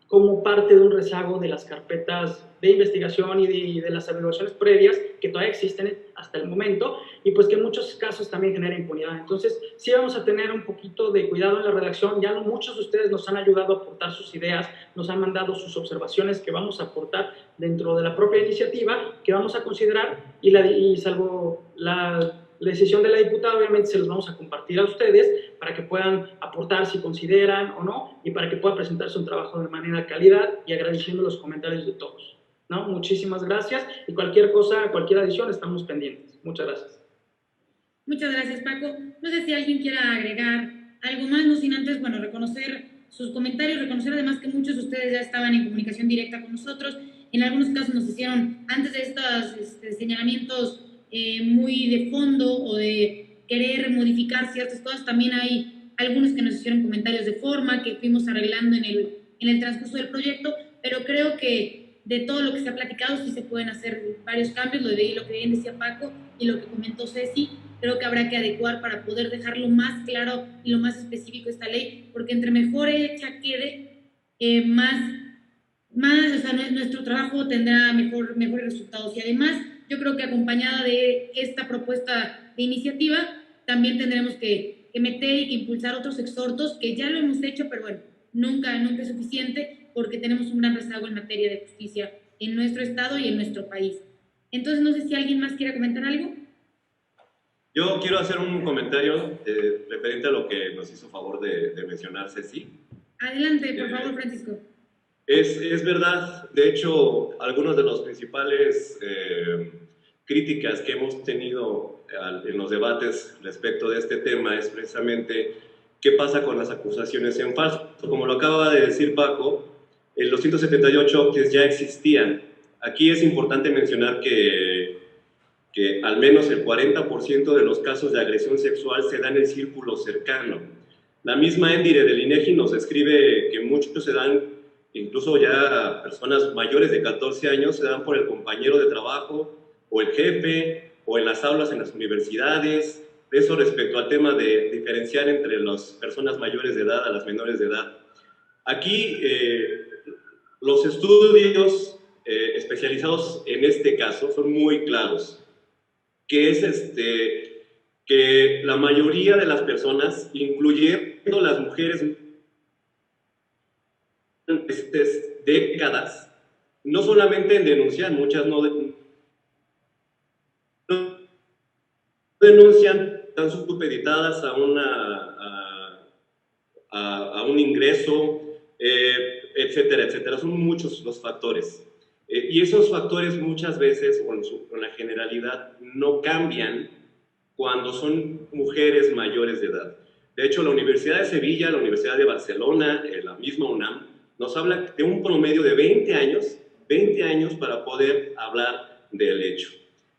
como parte de un rezago de las carpetas de investigación y de las averiguaciones previas que todavía existen hasta el momento, y pues que en muchos casos también genera impunidad. Entonces sí vamos a tener un poquito de cuidado en la redacción. Ya muchos de ustedes nos han ayudado a aportar sus ideas, nos han mandado sus observaciones que vamos a aportar dentro de la propia iniciativa, que vamos a considerar, y salvo la decisión de la diputada, obviamente se los vamos a compartir a ustedes para que puedan aportar si consideran o no, y para que pueda presentarse un trabajo de manera de calidad, y agradeciendo los comentarios de todos, ¿no? Muchísimas gracias, y cualquier cosa, cualquier adición, estamos pendientes. Muchas gracias. Muchas gracias, Paco. No sé si alguien quiera agregar algo más, no sin antes, bueno, reconocer sus comentarios, reconocer además que muchos de ustedes ya estaban en comunicación directa con nosotros. En algunos casos nos hicieron, antes de estos señalamientos muy de fondo o de querer modificar ciertas cosas, también hay algunos que nos hicieron comentarios de forma que fuimos arreglando en el transcurso del proyecto, pero creo que de todo lo que se ha platicado sí se pueden hacer varios cambios, lo que bien decía Paco y lo que comentó Ceci. Creo que habrá que adecuar para poder dejarlo más claro y lo más específico esta ley, porque entre mejor hecha quede, o sea, nuestro trabajo tendrá mejores resultados. Y además, yo creo que acompañada de esta propuesta de iniciativa, también tendremos que meter y que impulsar otros exhortos, que ya lo hemos hecho, pero bueno, nunca es suficiente, porque tenemos un gran rezago en materia de justicia en nuestro estado y en nuestro país. Entonces, no sé si alguien más quiere comentar algo. Yo quiero hacer un comentario referente a lo que nos hizo favor de mencionar Ceci. Adelante, por favor, Francisco. Es verdad, de hecho, algunas de las principales críticas que hemos tenido en los debates respecto de este tema es precisamente qué pasa con las acusaciones en falso. Como lo acaba de decir Paco, los 178 que ya existían. Aquí es importante mencionar que al menos el 40% de los casos de agresión sexual se dan en el círculo cercano. La misma Endire del INEGI nos escribe que muchos se dan, incluso ya personas mayores de 14 años, se dan por el compañero de trabajo, o el jefe, o en las aulas en las universidades. Eso respecto al tema de diferenciar entre las personas mayores de edad a las menores de edad. Aquí los estudios especializados en este caso son muy claros, que es que la mayoría de las personas, incluyendo las mujeres, décadas, no solamente en denunciar, muchas no denuncian, están supeditadas a un ingreso, etcétera, etcétera. Son muchos los factores. Y esos factores muchas veces, o en la generalidad, no cambian cuando son mujeres mayores de edad. De hecho, la Universidad de Sevilla, la Universidad de Barcelona, la misma UNAM, nos habla de un promedio de 20 años para poder hablar del hecho.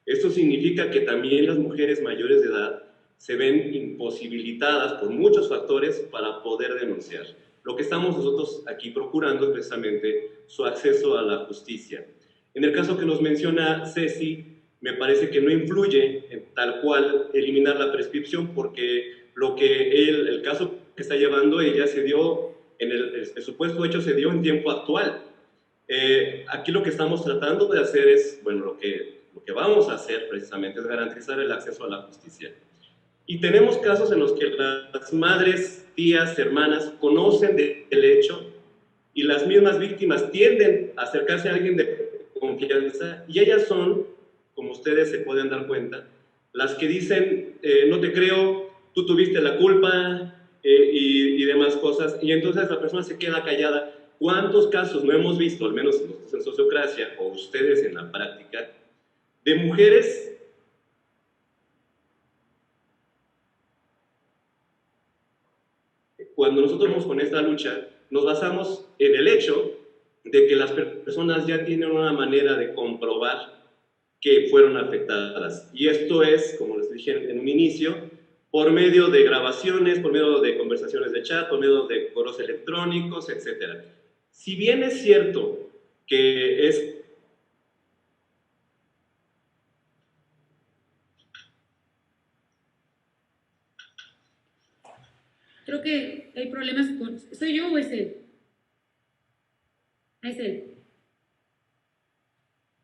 Esto significa que también las mujeres mayores de edad se ven imposibilitadas por muchos factores para poder denunciar. Lo que estamos nosotros aquí procurando es precisamente su acceso a la justicia. En el caso que nos menciona Ceci, me parece que no influye en tal cual eliminar la prescripción, porque el caso que está llevando ella se dio, el supuesto hecho se dio en tiempo actual. Aquí lo que estamos tratando de hacer es, bueno, lo que vamos a hacer precisamente es garantizar el acceso a la justicia. Y tenemos casos en los que las madres, tías, hermanas conocen del hecho, y las mismas víctimas tienden a acercarse a alguien de confianza, y ellas son, como ustedes se pueden dar cuenta, las que dicen, no te creo, tú tuviste la culpa, y demás cosas, y entonces la persona se queda callada. ¿Cuántos casos no hemos visto, al menos nosotros en Sociocracia, o ustedes en la práctica, de mujeres cuando nosotros vamos con esta lucha, nos basamos en el hecho de que las personas ya tienen una manera de comprobar que fueron afectadas? Y esto es, como les dije en un inicio, por medio de grabaciones, por medio de conversaciones de chat, por medio de correos electrónicos, etc. Si bien es cierto que es... Creo que hay problemas con... ¿Soy yo o es él? Es él.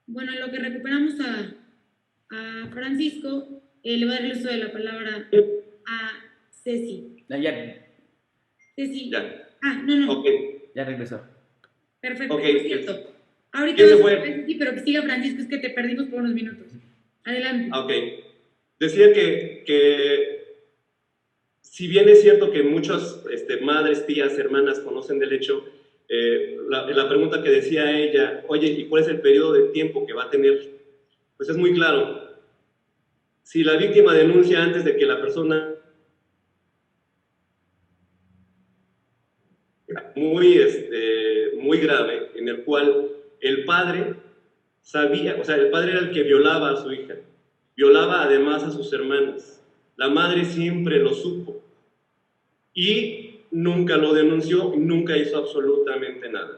Bueno, en lo que recuperamos a Francisco, le voy a dar el uso de la palabra a Ceci. Ya Ceci. Ya. No. Ok. regresó. Perfecto, Ok. por cierto. Ahorita ¿Quién se vamos fue? a Ceci, pero que siga Francisco, es que te perdimos por unos minutos. Adelante. Ok. Decía que si bien es cierto que muchas madres, tías, hermanas conocen del hecho, la pregunta que decía ella, oye, ¿y cuál es el periodo de tiempo que va a tener? Pues es muy claro. Si la víctima denuncia antes de que la persona muy grave, en el cual el padre sabía, o sea, el padre era el que violaba a su hija, violaba además a sus hermanas, la madre siempre lo supo y nunca lo denunció y nunca hizo absolutamente nada.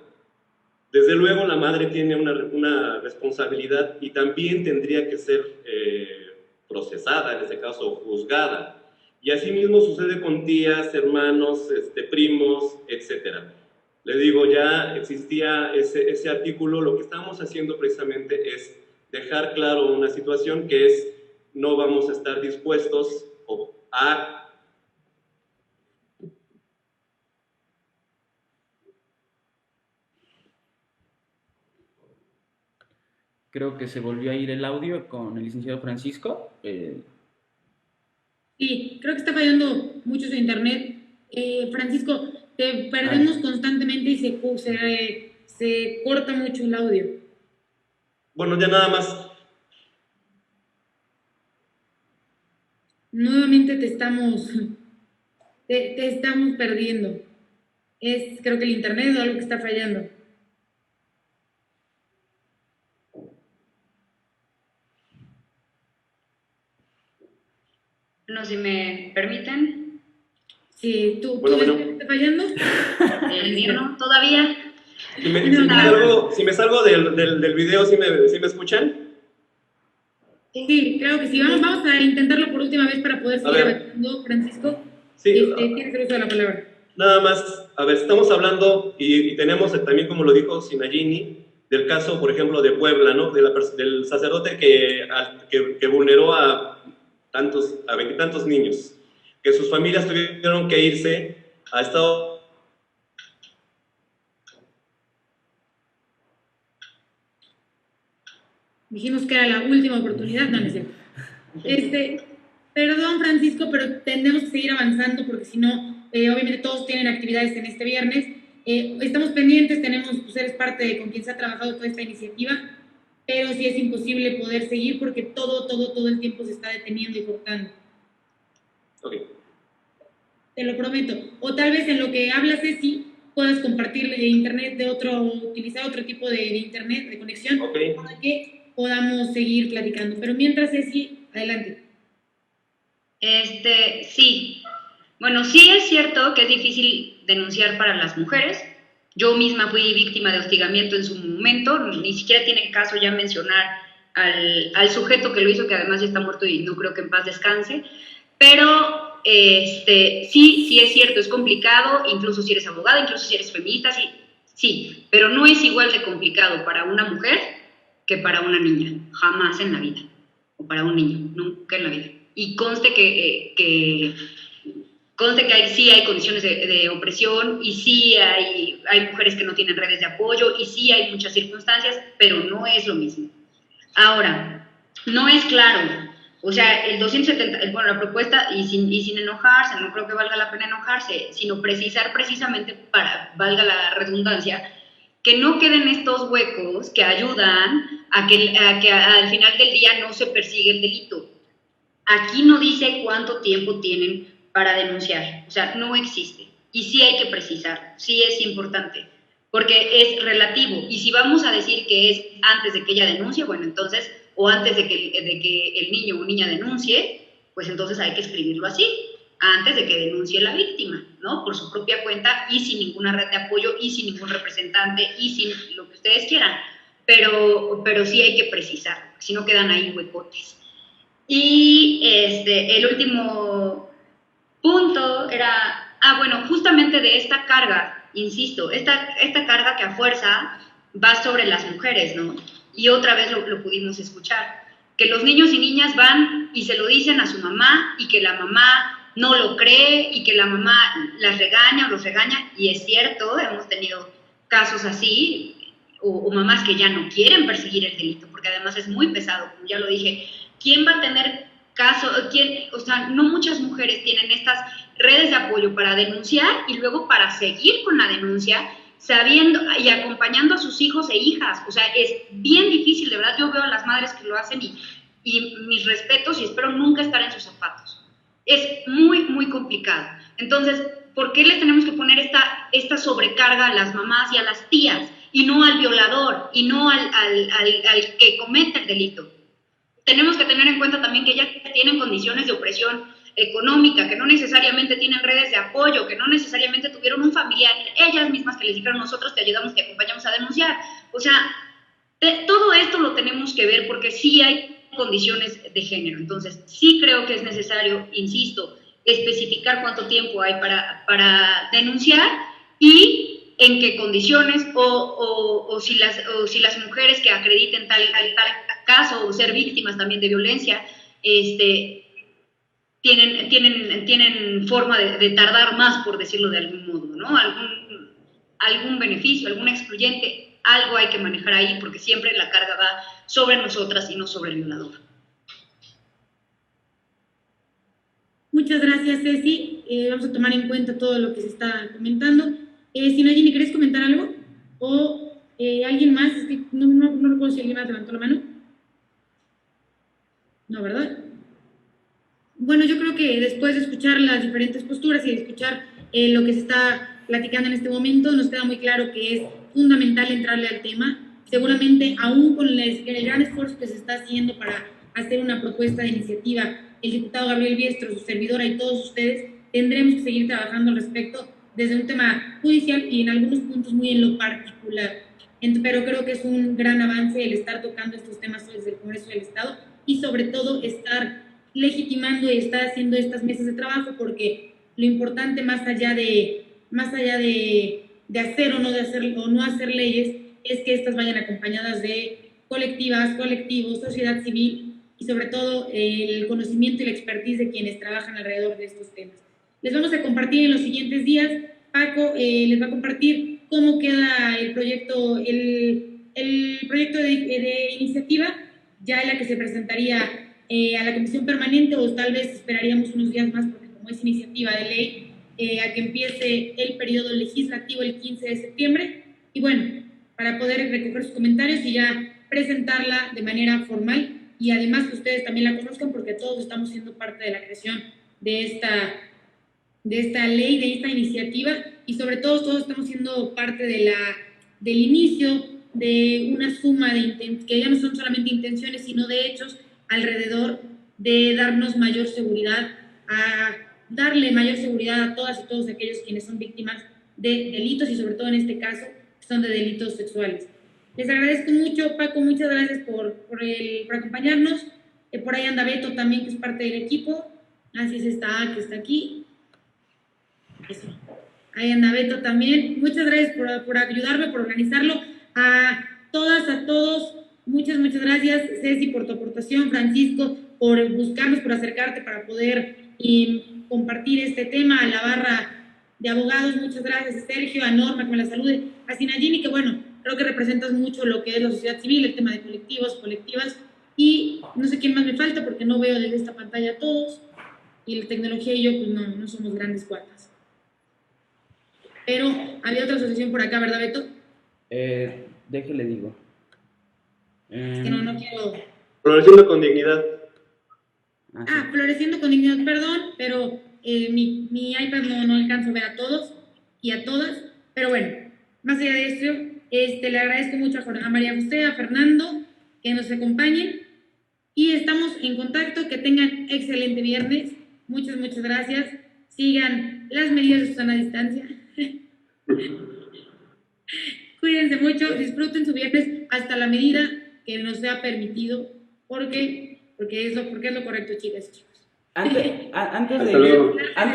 Desde luego la madre tiene una responsabilidad y también tendría que ser procesada, en este caso juzgada. Y así mismo sucede con tías, hermanos, primos, etc. Le digo, ya existía ese artículo, lo que estamos haciendo precisamente es dejar claro una situación que es, no vamos a estar dispuestos a... Creo que se volvió a ir el audio con el licenciado Francisco. Sí, creo que está fallando mucho su internet. Francisco, te perdemos constantemente y se corta mucho el audio. Bueno, ya nada más. Nuevamente te estamos perdiendo. Creo que el internet o algo que está fallando. No, si me permiten. Sí, ¿tú Bueno. ves que está fallando? El mío no, todavía. Si me salgo del video, ¿sí me escuchan? Sí, claro que sí. Vamos a intentarlo por última vez para poder seguir avanzando, Francisco. Sí. Tienes el uso de la palabra. Nada más, a ver, estamos hablando y tenemos también, como lo dijo Sinayini, del caso, por ejemplo, de Puebla, ¿no? Del sacerdote que vulneró a veintitantos niños, que sus familias tuvieron que irse a Estados Unidos. Dijimos que era la última oportunidad, no es cierto. Perdón, Francisco, pero tenemos que seguir avanzando porque si no, obviamente todos tienen actividades en este viernes. Estamos pendientes, pues eres parte de con quien se ha trabajado toda esta iniciativa, pero sí es imposible poder seguir porque todo el tiempo se está deteniendo y cortando. Ok. Te lo prometo. O tal vez en lo que hablas, Ceci, puedas compartirle de internet utilizar otro tipo de internet, de conexión, para que podamos seguir platicando. Pero mientras, Ceci, adelante. Sí. Bueno, sí es cierto que es difícil denunciar para las mujeres. Yo misma fui víctima de hostigamiento en su momento. Ni siquiera tiene caso ya mencionar al sujeto que lo hizo, que además ya está muerto y no creo que en paz descanse. Pero sí es cierto, es complicado, incluso si eres abogada, incluso si eres feminista, sí, pero no es igual de complicado para una mujer que para una niña, jamás en la vida, o para un niño, nunca en la vida. Y conste que sí hay condiciones de opresión, y sí hay mujeres que no tienen redes de apoyo, y sí hay muchas circunstancias, pero no es lo mismo. Ahora, no es claro. O sea, el 270, la propuesta, y sin enojarse, no creo que valga la pena enojarse, sino precisar precisamente, valga la redundancia, que no queden estos huecos que ayudan a que al final del día no se persigue el delito. Aquí no dice cuánto tiempo tienen para denunciar, o sea, no existe. Y sí hay que precisar, sí es importante, porque es relativo. Y si vamos a decir que es antes de que ella denuncie, bueno, entonces, o antes de que el niño o niña denuncie, pues entonces hay que escribirlo así, antes de que denuncie la víctima, ¿no? Por su propia cuenta y sin ninguna red de apoyo y sin ningún representante y sin lo que ustedes quieran. Pero sí hay que precisar, si no quedan ahí huecotes. Y el último punto era, bueno, justamente de esta carga, insisto, esta carga que a fuerza va sobre las mujeres, ¿no? Y otra vez lo pudimos escuchar, que los niños y niñas van y se lo dicen a su mamá y que la mamá no lo cree y que la mamá las regaña o los regaña, y es cierto, hemos tenido casos así, o mamás que ya no quieren perseguir el delito, porque además es muy pesado, como ya lo dije. ¿Quién va a tener caso? O sea, no muchas mujeres tienen estas redes de apoyo para denunciar y luego para seguir con la denuncia, sabiendo y acompañando a sus hijos e hijas. O sea, es bien difícil, de verdad. Yo veo a las madres que lo hacen y mis respetos, y espero nunca estar en sus zapatos. Es muy, muy complicado. Entonces, ¿por qué les tenemos que poner esta sobrecarga a las mamás y a las tías, y no al violador, y no al que comete el delito? Tenemos que tener en cuenta también que ellas tienen condiciones de opresión económica, que no necesariamente tienen redes de apoyo, que no necesariamente tuvieron un familiar, ellas mismas que les dijeron: nosotros te ayudamos, te acompañamos a denunciar. O sea, todo esto lo tenemos que ver, porque sí hay condiciones de género. Entonces, sí creo que es necesario, insisto, especificar cuánto tiempo hay para denunciar y en qué condiciones, o si las mujeres que acrediten tal caso, o ser víctimas también de violencia, tienen forma de tardar más, por decirlo de algún modo, ¿no? Algún beneficio, algún excluyente, algo hay que manejar ahí, porque siempre la carga va sobre nosotras y no sobre el violador. Muchas gracias, Ceci. Vamos a tomar en cuenta todo lo que se está comentando. Sinayini, ¿querés comentar algo? ¿O alguien más? Es que no recuerdo si alguien más levantó la mano. No, ¿verdad? Bueno, yo creo que después de escuchar las diferentes posturas y de escuchar lo que se está platicando en este momento, nos queda muy claro que es fundamental entrarle al tema. Seguramente, aún con el gran esfuerzo que se está haciendo para hacer una propuesta de iniciativa, el diputado Gabriel Biestro, su servidora y todos ustedes, tendremos que seguir trabajando al respecto desde un tema judicial y en algunos puntos muy en lo particular. Pero creo que es un gran avance el estar tocando estos temas desde el Congreso del Estado, y sobre todo estar legitimando y estar haciendo estas mesas de trabajo, porque lo importante, más allá de hacer o no hacer leyes, es que estas vayan acompañadas de colectivas, colectivos, sociedad civil, y sobre todo el conocimiento y la expertise de quienes trabajan alrededor de estos temas. Les vamos a compartir en los siguientes días. Paco les va a compartir cómo queda el proyecto de iniciativa, ya en la que se presentaría a la comisión permanente, o tal vez esperaríamos unos días más, porque como es iniciativa de ley, a que empiece el periodo legislativo el 15 de septiembre, y bueno, para poder recoger sus comentarios y ya presentarla de manera formal, y además que ustedes también la conozcan, porque todos estamos siendo parte de la creación de esta ley, de esta iniciativa, y sobre todo todos estamos siendo parte del inicio de una suma de que ya no son solamente intenciones, sino de hechos alrededor de darnos mayor seguridad, a darle mayor seguridad a todas y todos aquellos quienes son víctimas de delitos, y sobre todo en este caso son de delitos sexuales. Les agradezco mucho, Paco, muchas gracias por acompañarnos. Por ahí anda Beto también, que es parte del equipo. Así es, que está aquí. Eso. Ahí anda Beto también. Muchas gracias por ayudarme, por organizarlo. A todas, a todos, muchas gracias. Ceci, por tu aportación. Francisco, por buscarnos, por acercarte para poder compartir este tema. A la barra de abogados, muchas gracias. A Sergio, a Norma, que me la salude. A Sinayini, que bueno, creo que representas mucho lo que es la sociedad civil, el tema de colectivos, colectivas, y no sé quién más me falta, porque no veo desde esta pantalla a todos, y la tecnología y yo pues no somos grandes cuatas. Pero había otra asociación por acá, ¿verdad, Beto? Déjele digo. Es que no quiero... Floreciendo con dignidad. Floreciendo con dignidad, perdón, pero mi iPad no alcanzo a ver a todos y a todas, pero bueno, más allá de esto, le agradezco mucho a María José, a Fernando, que nos acompañen, y estamos en contacto. Que tengan excelente viernes. Muchas gracias. Sigan las medidas de sana distancia. Cuídense mucho, disfruten su viernes hasta la medida que nos sea permitido, porque es lo correcto, chicas y chicos. Antes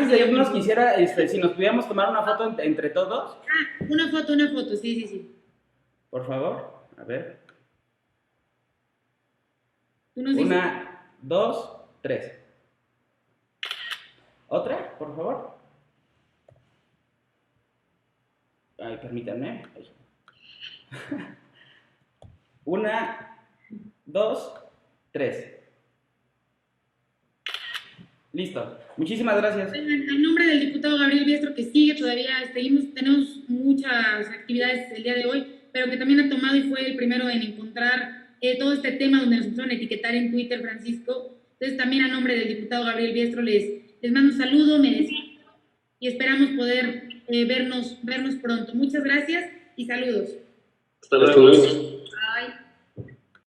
de irnos, quisiera, si nos pudiéramos tomar una foto entre todos. Una foto, sí. por favor. A ver. Tú nos dices. 1, 2, 3. ¿Otra, por favor? Ay, permítanme. 1, 2, 3. Listo. Muchísimas gracias. En nombre del diputado Gabriel Biestro, que sigue todavía, tenemos muchas actividades el día de hoy, pero que también ha tomado y fue el primero en encontrar todo este tema donde nos empezaron a etiquetar en Twitter, Francisco. Entonces, también a nombre del diputado Gabriel Biestro les mando un saludo, me despido y esperamos poder vernos pronto. Muchas gracias y saludos. Hasta luego.